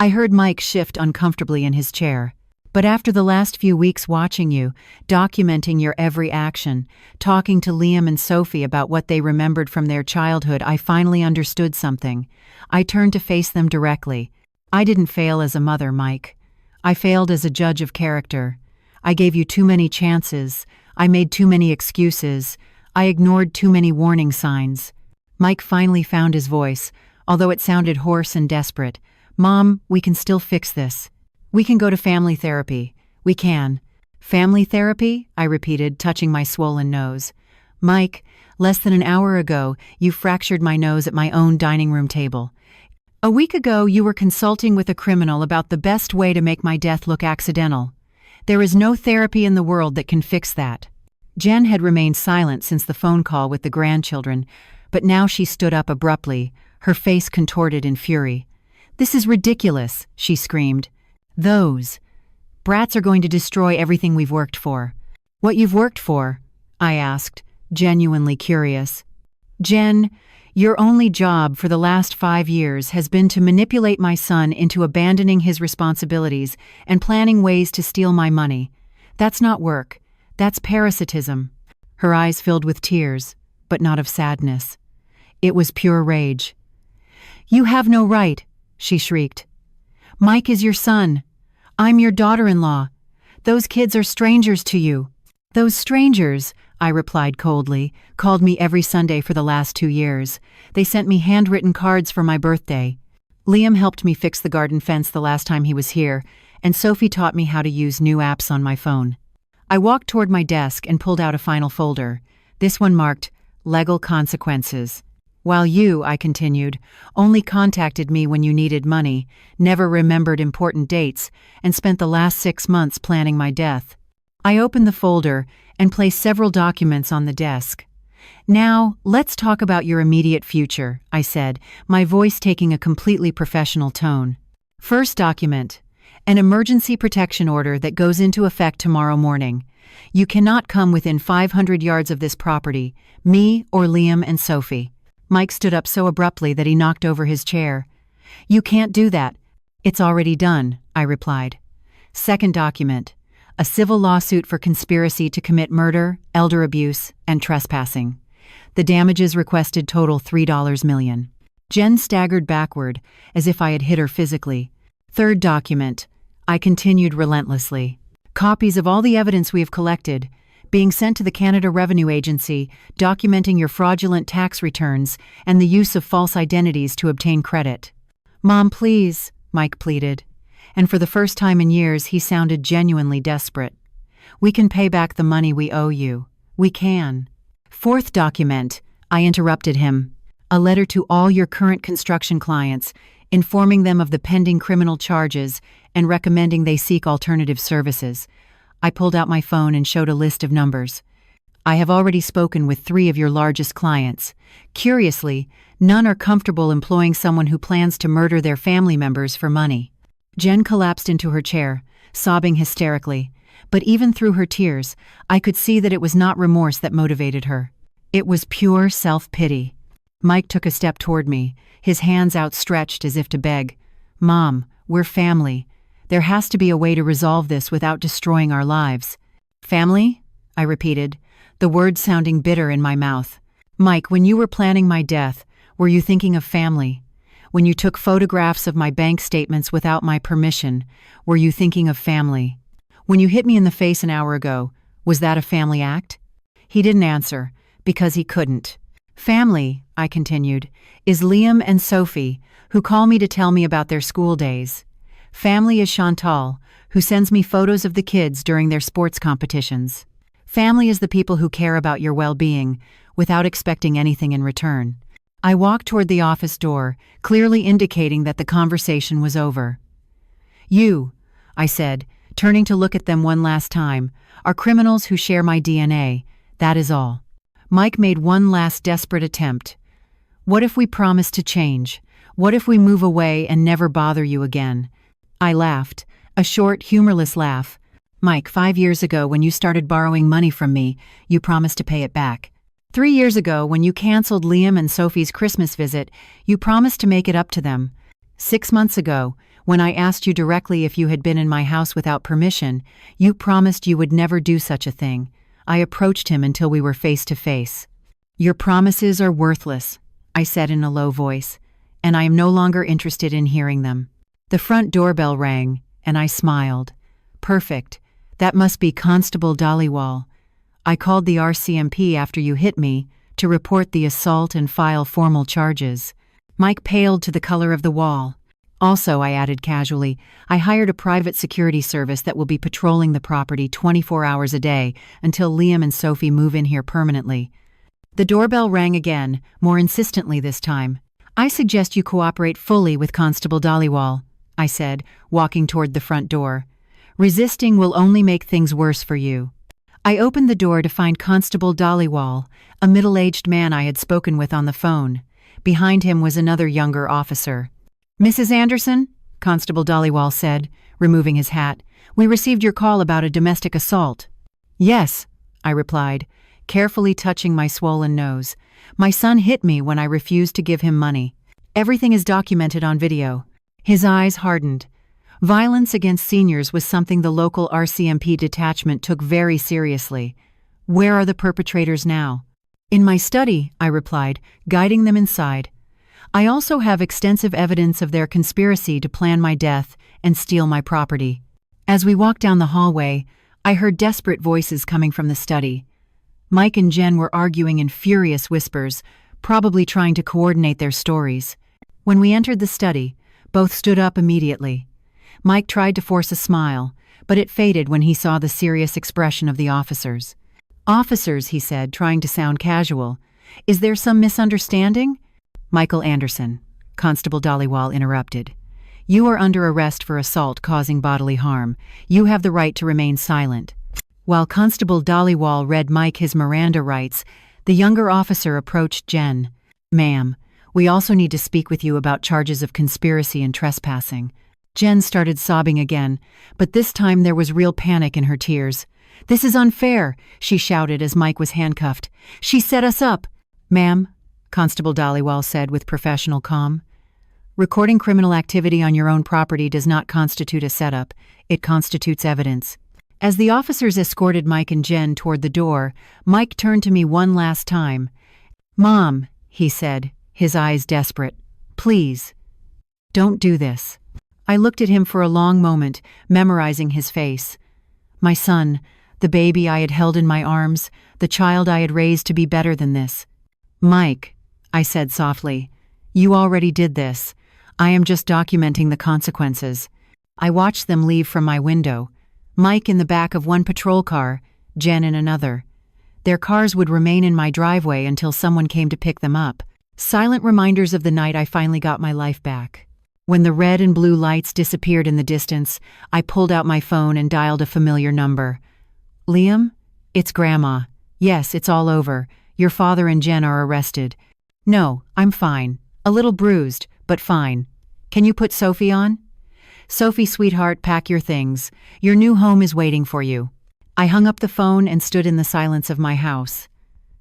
I heard Mike shift uncomfortably in his chair. "But after the last few weeks watching you, documenting your every action, talking to Liam and Sophie about what they remembered from their childhood, I finally understood something." I turned to face them directly. "I didn't fail as a mother, Mike. I failed as a judge of character. I gave you too many chances. I made too many excuses. I ignored too many warning signs." Mike finally found his voice, although it sounded hoarse and desperate. "Mom, we can still fix this. We can go to family therapy. We can." "Family therapy?" I repeated, touching my swollen nose. "Mike, less than an hour ago, you fractured my nose at my own dining room table. A week ago, you were consulting with a criminal about the best way to make my death look accidental. There is no therapy in the world that can fix that." Jen had remained silent since the phone call with the grandchildren, but now she stood up abruptly, her face contorted in fury. "This is ridiculous," she screamed. "Those brats are going to destroy everything we've worked for." "What you've worked for?" I asked, genuinely curious. "Jen, your only job for the last 5 years has been to manipulate my son into abandoning his responsibilities and planning ways to steal my money. That's not work. That's parasitism." Her eyes filled with tears, but not of sadness. It was pure rage. "You have no right," she shrieked. "Mike is your son. I'm your daughter-in-law. Those kids are strangers to you." "Those strangers," I replied coldly, "called me every Sunday for the last 2 years. They sent me handwritten cards for my birthday. Liam helped me fix the garden fence the last time he was here, and Sophie taught me how to use new apps on my phone." I walked toward my desk and pulled out a final folder. This one marked "Legal Consequences." "While you," I continued, "only contacted me when you needed money, never remembered important dates, and spent the last 6 months planning my death." I opened the folder and placed several documents on the desk. "Now, let's talk about your immediate future," I said, my voice taking a completely professional tone. "First document, an emergency protection order that goes into effect tomorrow morning. You cannot come within 500 yards of this property, me or Liam and Sophie." Mike stood up so abruptly that he knocked over his chair. "You can't do that." "It's already done," I replied. Second document, a civil lawsuit for conspiracy to commit murder, elder abuse, and trespassing. The damages requested total $3 million. Jen staggered backward, as if I had hit her physically. Third document, I continued relentlessly. Copies of all the evidence we have collected, being sent to the Canada Revenue Agency, documenting your fraudulent tax returns and the use of false identities to obtain credit. "Mom, please," Mike pleaded. And for the first time in years, he sounded genuinely desperate. "We can pay back the money we owe you. We can." Fourth document, I interrupted him. "A letter to all your current construction clients, informing them of the pending criminal charges and recommending they seek alternative services." I pulled out my phone and showed a list of numbers. "I have already spoken with 3 of your largest clients. Curiously, none are comfortable employing someone who plans to murder their family members for money." Jen collapsed into her chair, sobbing hysterically, but even through her tears, I could see that it was not remorse that motivated her. It was pure self-pity. Mike took a step toward me, his hands outstretched as if to beg. "Mom, we're family. There has to be a way to resolve this without destroying our lives." "Family?" I repeated, the words sounding bitter in my mouth. Mike, when you were planning my death, were you thinking of family? When you took photographs of my bank statements without my permission, were you thinking of family? When you hit me in the face an hour ago, was that a family act? He didn't answer, because he couldn't. Family, I continued, is Liam and Sophie, who call me to tell me about their school days. Family is Chantal, who sends me photos of the kids during their sports competitions. Family is the people who care about your well-being, without expecting anything in return. I walked toward the office door, clearly indicating that the conversation was over. You, I said, turning to look at them one last time, are criminals who share my DNA, that is all. Mike made one last desperate attempt. What if we promise to change? What if we move away and never bother you again? I laughed, a short, humorless laugh. Mike, 5 years ago when you started borrowing money from me, you promised to pay it back. 3 years ago when you canceled Liam and Sophie's Christmas visit, you promised to make it up to them. 6 months ago, when I asked you directly if you had been in my house without permission, you promised you would never do such a thing. I approached him until we were face to face. Your promises are worthless, I said in a low voice, and I am no longer interested in hearing them. The front doorbell rang, and I smiled. Perfect. That must be Constable Dhaliwal. I called the RCMP after you hit me to report the assault and file formal charges. Mike paled to the color of the wall. Also, I added casually, I hired a private security service that will be patrolling the property 24 hours a day until Liam and Sophie move in here permanently. The doorbell rang again, more insistently this time. I suggest you cooperate fully with Constable Dhaliwal, I said, walking toward the front door. Resisting will only make things worse for you. I opened the door to find Constable Dhaliwal, a middle-aged man I had spoken with on the phone. Behind him was another younger officer. Mrs. Anderson, Constable Dhaliwal said, removing his hat, we received your call about a domestic assault. Yes, I replied, carefully touching my swollen nose. My son hit me when I refused to give him money. Everything is documented on video. His eyes hardened. Violence against seniors was something the local RCMP detachment took very seriously. Where are the perpetrators now? In my study, I replied, guiding them inside. I also have extensive evidence of their conspiracy to plan my death and steal my property. As we walked down the hallway, I heard desperate voices coming from the study. Mike and Jen were arguing in furious whispers, probably trying to coordinate their stories. When we entered the study, both stood up immediately. Mike tried to force a smile, but it faded when he saw the serious expression of the officers. Officers, he said, trying to sound casual. Is there some misunderstanding? Michael Anderson, Constable Dhaliwal interrupted. You are under arrest for assault causing bodily harm. You have the right to remain silent. While Constable Dhaliwal read Mike his Miranda rights, the younger officer approached Jen. Ma'am, we also need to speak with you about charges of conspiracy and trespassing. Jen started sobbing again, but this time there was real panic in her tears. This is unfair, she shouted as Mike was handcuffed. She set us up. Ma'am, Constable Dhaliwal said with professional calm. Recording criminal activity on your own property does not constitute a setup. It constitutes evidence. As the officers escorted Mike and Jen toward the door, Mike turned to me one last time. Mom, he said, his eyes desperate. Please, don't do this. I looked at him for a long moment, memorizing his face. My son, the baby I had held in my arms, the child I had raised to be better than this. Mike, I said softly, you already did this. I am just documenting the consequences. I watched them leave from my window. Mike in the back of one patrol car, Jen in another. Their cars would remain in my driveway until someone came to pick them up. Silent reminders of the night I finally got my life back. When the red and blue lights disappeared in the distance, I pulled out my phone and dialed a familiar number. Liam? It's Grandma. Yes, it's all over. Your father and Jen are arrested. No, I'm fine. A little bruised, but fine. Can you put Sophie on? Sophie, sweetheart, pack your things. Your new home is waiting for you. I hung up the phone and stood in the silence of my house.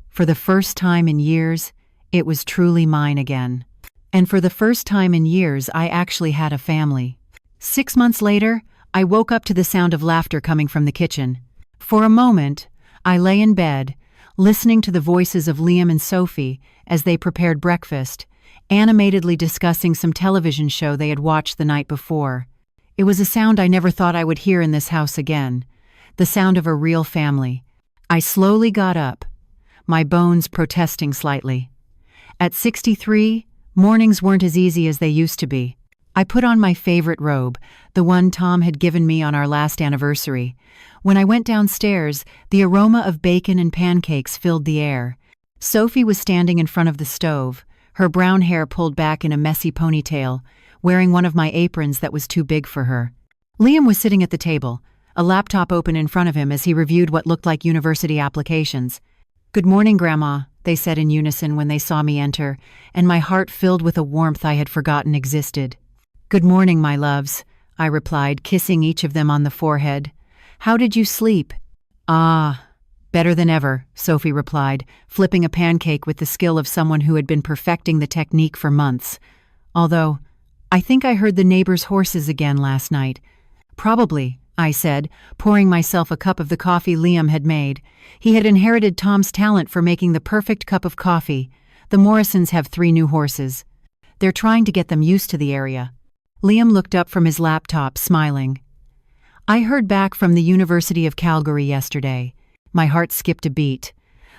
For the first time in years, it was truly mine again. And for the first time in years, I actually had a family. 6 months later, I woke up to the sound of laughter coming from the kitchen. For a moment, I lay in bed, listening to the voices of Liam and Sophie as they prepared breakfast, animatedly discussing some television show they had watched the night before. It was a sound I never thought I would hear in this house again, the sound of a real family. I slowly got up, my bones protesting slightly. At 63, mornings weren't as easy as they used to be. I put on my favorite robe, the one Tom had given me on our last anniversary. When I went downstairs, the aroma of bacon and pancakes filled the air. Sophie was standing in front of the stove, her brown hair pulled back in a messy ponytail, wearing one of my aprons that was too big for her. Liam was sitting at the table, a laptop open in front of him as he reviewed what looked like university applications. "Good morning, Grandma," they said in unison when they saw me enter, and my heart filled with a warmth I had forgotten existed. "Good morning, my loves," I replied, kissing each of them on the forehead. "How did you sleep?" "Ah, better than ever," Sophie replied, flipping a pancake with the skill of someone who had been perfecting the technique for months. "Although, I think I heard the neighbors' horses again last night." "Probably," I said, pouring myself a cup of the coffee Liam had made. He had inherited Tom's talent for making the perfect cup of coffee. The Morrisons have 3 new horses. They're trying to get them used to the area. Liam looked up from his laptop, smiling. "I heard back from the University of Calgary yesterday." My heart skipped a beat.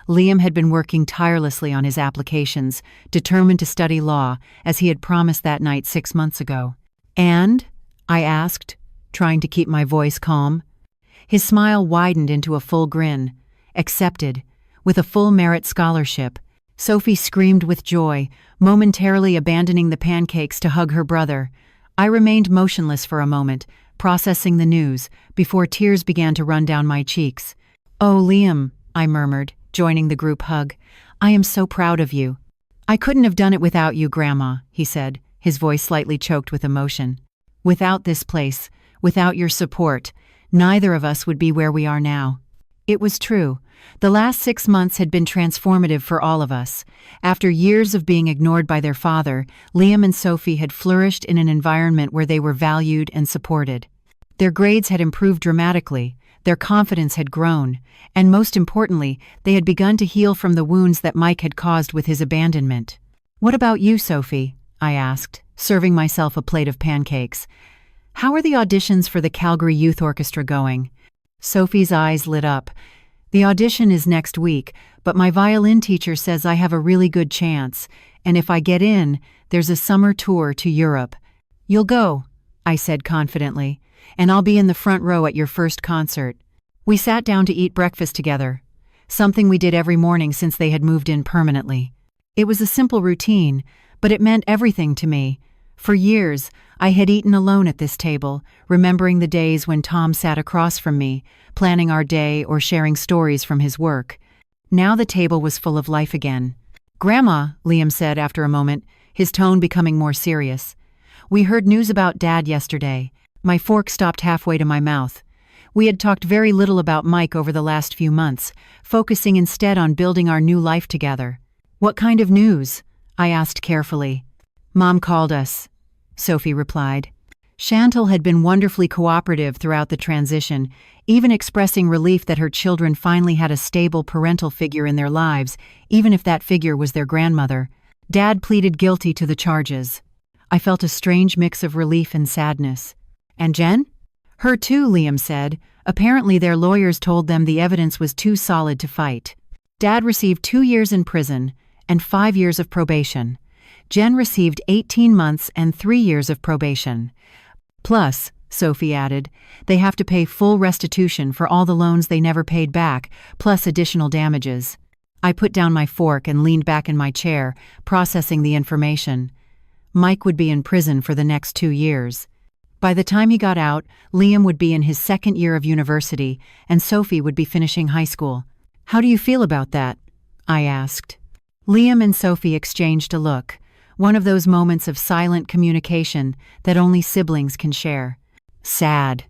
Liam had been working tirelessly on his applications, determined to study law, as he had promised that night 6 months ago. "And?" I asked, trying to keep my voice calm. His smile widened into a full grin. "Accepted, with a full merit scholarship." Sophie screamed with joy, momentarily abandoning the pancakes to hug her brother. I remained motionless for a moment, processing the news, before tears began to run down my cheeks. "Oh, Liam," I murmured, joining the group hug. "I am so proud of you." "I couldn't have done it without you, Grandma," he said, his voice slightly choked with emotion. "Without this place, without your support, neither of us would be where we are now." It was true. The last 6 months had been transformative for all of us. After years of being ignored by their father, Liam and Sophie had flourished in an environment where they were valued and supported. Their grades had improved dramatically, their confidence had grown, and most importantly, they had begun to heal from the wounds that Mike had caused with his abandonment. "What about you, Sophie?" I asked, serving myself a plate of pancakes. "How are the auditions for the Calgary Youth Orchestra going?" Sophie's eyes lit up. "The audition is next week, but my violin teacher says I have a really good chance, and if I get in, there's a summer tour to Europe." "You'll go," I said confidently, "and I'll be in the front row at your first concert." We sat down to eat breakfast together, something we did every morning since they had moved in permanently. It was a simple routine, but it meant everything to me. For years, I had eaten alone at this table, remembering the days when Tom sat across from me, planning our day or sharing stories from his work. Now the table was full of life again. "Grandma," Liam said after a moment, his tone becoming more serious. "We heard news about Dad yesterday." My fork stopped halfway to my mouth. We had talked very little about Mike over the last few months, focusing instead on building our new life together. "What kind of news?" I asked carefully. "Mom called us," Sophie replied. Chantal had been wonderfully cooperative throughout the transition, even expressing relief that her children finally had a stable parental figure in their lives, even if that figure was their grandmother. Dad pleaded guilty to the charges. I felt a strange mix of relief and sadness. "And Jen?" "Her too," Liam said. "Apparently their lawyers told them the evidence was too solid to fight." Dad received 2 years in prison and 5 years of probation. Jen received 18 months and 3 years of probation. Plus, Sophie added, they have to pay full restitution for all the loans they never paid back, plus additional damages. I put down my fork and leaned back in my chair, processing the information. Mike would be in prison for the next 2 years. By the time he got out, Liam would be in his 2nd year of university, and Sophie would be finishing high school. "How do you feel about that?" I asked. Liam and Sophie exchanged a look, one of those moments of silent communication that only siblings can share. "Sad,"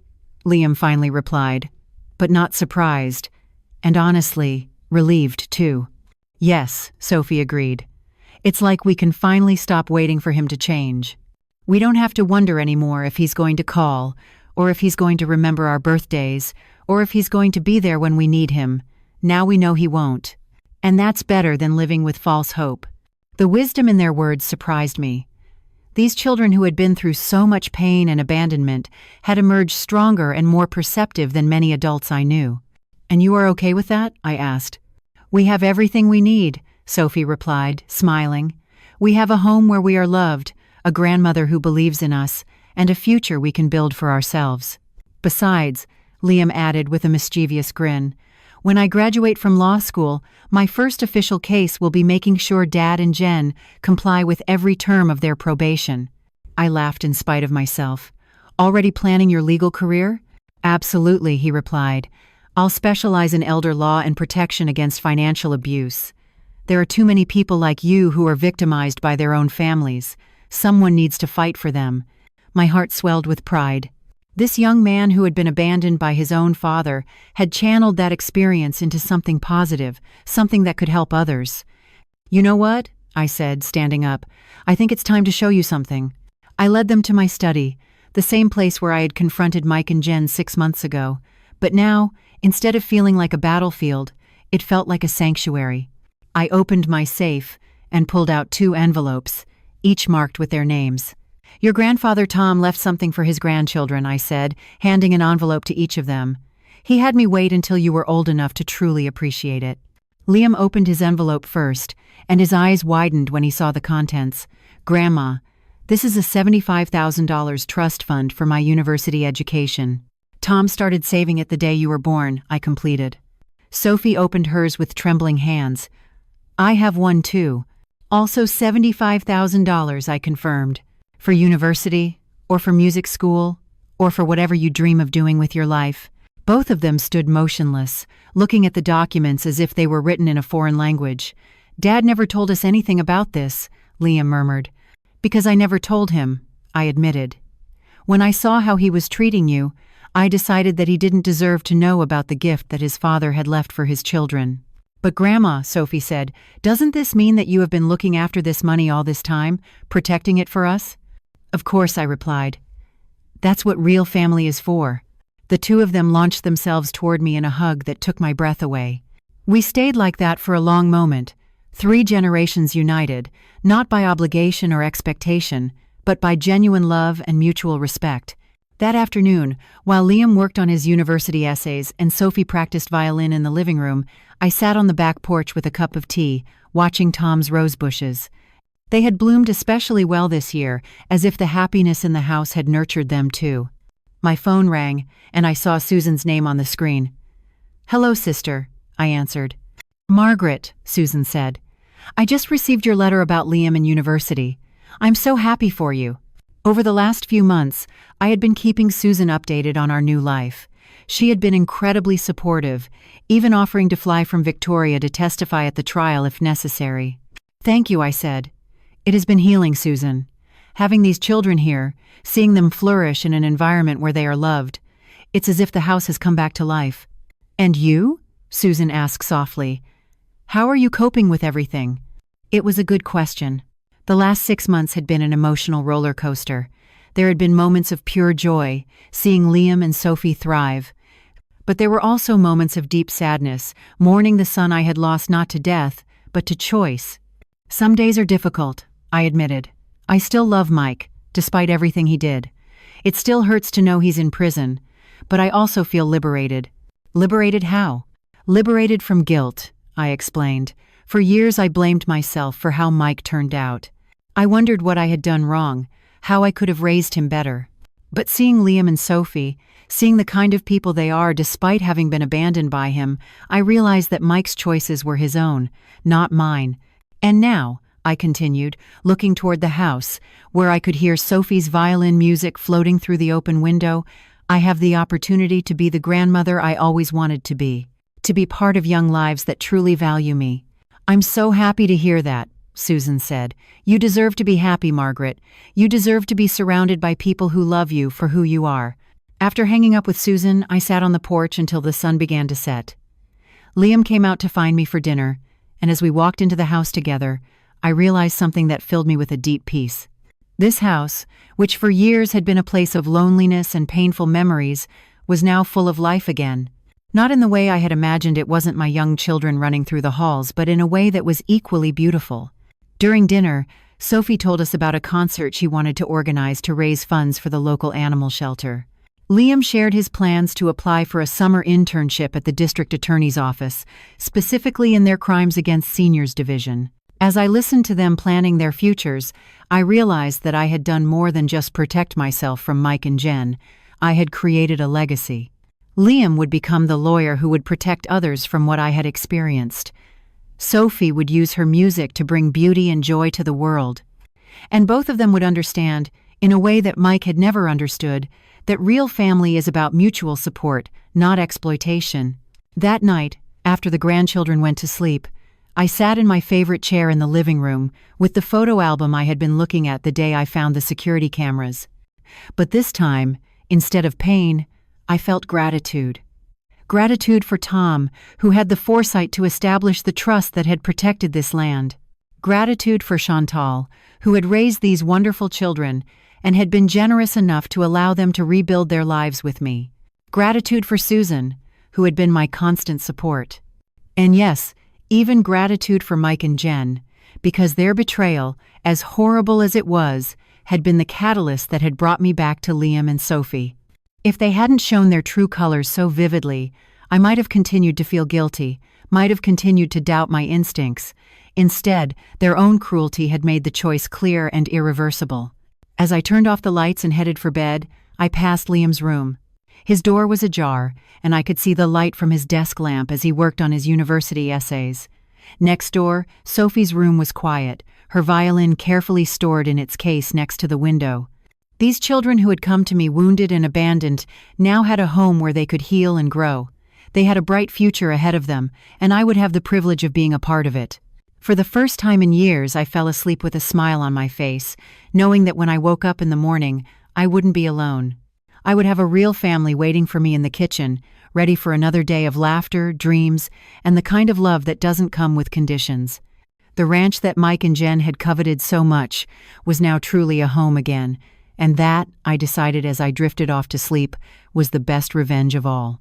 Liam finally replied, but not surprised, and honestly, relieved too. "Yes," Sophie agreed. "It's like we can finally stop waiting for him to change. We don't have to wonder anymore if he's going to call, or if he's going to remember our birthdays, or if he's going to be there when we need him. Now we know he won't." And that's better than living with false hope. The wisdom in their words surprised me. These children who had been through so much pain and abandonment had emerged stronger and more perceptive than many adults I knew. "And you are okay with that?" I asked. "We have everything we need," Sophie replied, smiling. "We have a home where we are loved, a grandmother who believes in us, and a future we can build for ourselves. Besides," Liam added with a mischievous grin, "when I graduate from law school, my first official case will be making sure Dad and Jen comply with every term of their probation." I laughed in spite of myself. "Already planning your legal career?" "Absolutely," he replied. "I'll specialize in elder law and protection against financial abuse. There are too many people like you who are victimized by their own families. Someone needs to fight for them." My heart swelled with pride. This young man who had been abandoned by his own father had channeled that experience into something positive, something that could help others. "You know what?" I said, standing up. "I think it's time to show you something." I led them to my study, the same place where I had confronted Mike and Jen 6 months ago. But now, instead of feeling like a battlefield, it felt like a sanctuary. I opened my safe and pulled out 2 envelopes, each marked with their names. "Your grandfather Tom left something for his grandchildren," I said, handing an envelope to each of them. "He had me wait until you were old enough to truly appreciate it." Liam opened his envelope first, and his eyes widened when he saw the contents. "Grandma, this is a $75,000 trust fund for my university education. Tom started saving it the day you were born," I completed. Sophie opened hers with trembling hands. "I have one too. Also $75,000, I confirmed. For university, or for music school, or for whatever you dream of doing with your life." Both of them stood motionless, looking at the documents as if they were written in a foreign language. "Dad never told us anything about this," Liam murmured. "Because I never told him," I admitted. "When I saw how he was treating you, I decided that he didn't deserve to know about the gift that his father had left for his children." "But Grandma," Sophie said, "doesn't this mean that you have been looking after this money all this time, protecting it for us?" "Of course," I replied. "That's what real family is for." The 2 of them launched themselves toward me in a hug that took my breath away. We stayed like that for a long moment, 3 generations united, not by obligation or expectation, but by genuine love and mutual respect. That afternoon, while Liam worked on his university essays and Sophie practiced violin in the living room, I sat on the back porch with a cup of tea, watching Tom's rose bushes. They had bloomed especially well this year, as if the happiness in the house had nurtured them too. My phone rang, and I saw Susan's name on the screen. "Hello, sister," I answered. "Margaret," Susan said. "I just received your letter about Liam and university. I'm so happy for you." Over the last few months, I had been keeping Susan updated on our new life. She had been incredibly supportive, even offering to fly from Victoria to testify at the trial if necessary. "Thank you," I said. "It has been healing, Susan. Having these children here, seeing them flourish in an environment where they are loved, it's as if the house has come back to life." "And you?" Susan asked softly. "How are you coping with everything?" It was a good question. The last 6 months had been an emotional roller coaster. There had been moments of pure joy, seeing Liam and Sophie thrive. But there were also moments of deep sadness, mourning the son I had lost not to death, but to choice. "Some days are difficult," I admitted. "I still love Mike, despite everything he did. It still hurts to know he's in prison, but I also feel liberated." "Liberated how?" "Liberated from guilt," I explained. "For years I blamed myself for how Mike turned out. I wondered what I had done wrong, how I could have raised him better. But seeing Liam and Sophie, seeing the kind of people they are despite having been abandoned by him, I realized that Mike's choices were his own, not mine. And now," I continued, looking toward the house, where I could hear Sophie's violin music floating through the open window, "I have the opportunity to be the grandmother I always wanted to be part of young lives that truly value me." "I'm so happy to hear that," Susan said. "You deserve to be happy, Margaret. You deserve to be surrounded by people who love you for who you are." After hanging up with Susan, I sat on the porch until the sun began to set. Liam came out to find me for dinner, and as we walked into the house together, I realized something that filled me with a deep peace. This house, which for years had been a place of loneliness and painful memories, was now full of life again. Not in the way I had imagined. It wasn't my young children running through the halls, but in a way that was equally beautiful. During dinner, Sophie told us about a concert she wanted to organize to raise funds for the local animal shelter. Liam shared his plans to apply for a summer internship at the district attorney's office, specifically in their Crimes Against Seniors division. As I listened to them planning their futures, I realized that I had done more than just protect myself from Mike and Jen. I had created a legacy. Liam would become the lawyer who would protect others from what I had experienced. Sophie would use her music to bring beauty and joy to the world. And both of them would understand, in a way that Mike had never understood, that real family is about mutual support, not exploitation. That night, after the grandchildren went to sleep, I sat in my favorite chair in the living room with the photo album I had been looking at the day I found the security cameras. But this time, instead of pain, I felt gratitude. Gratitude for Tom, who had the foresight to establish the trust that had protected this land. Gratitude for Chantal, who had raised these wonderful children and had been generous enough to allow them to rebuild their lives with me. Gratitude for Susan, who had been my constant support. And yes, even gratitude for Mike and Jen, because their betrayal, as horrible as it was, had been the catalyst that had brought me back to Liam and Sophie. If they hadn't shown their true colors so vividly, I might have continued to feel guilty, might have continued to doubt my instincts. Instead, their own cruelty had made the choice clear and irreversible. As I turned off the lights and headed for bed, I passed Liam's room. His door was ajar, and I could see the light from his desk lamp as he worked on his university essays. Next door, Sophie's room was quiet, her violin carefully stored in its case next to the window. These children who had come to me wounded and abandoned now had a home where they could heal and grow. They had a bright future ahead of them, and I would have the privilege of being a part of it. For the first time in years, I fell asleep with a smile on my face, knowing that when I woke up in the morning, I wouldn't be alone. I would have a real family waiting for me in the kitchen, ready for another day of laughter, dreams, and the kind of love that doesn't come with conditions. The ranch that Mike and Jen had coveted so much was now truly a home again, and that, I decided as I drifted off to sleep, was the best revenge of all.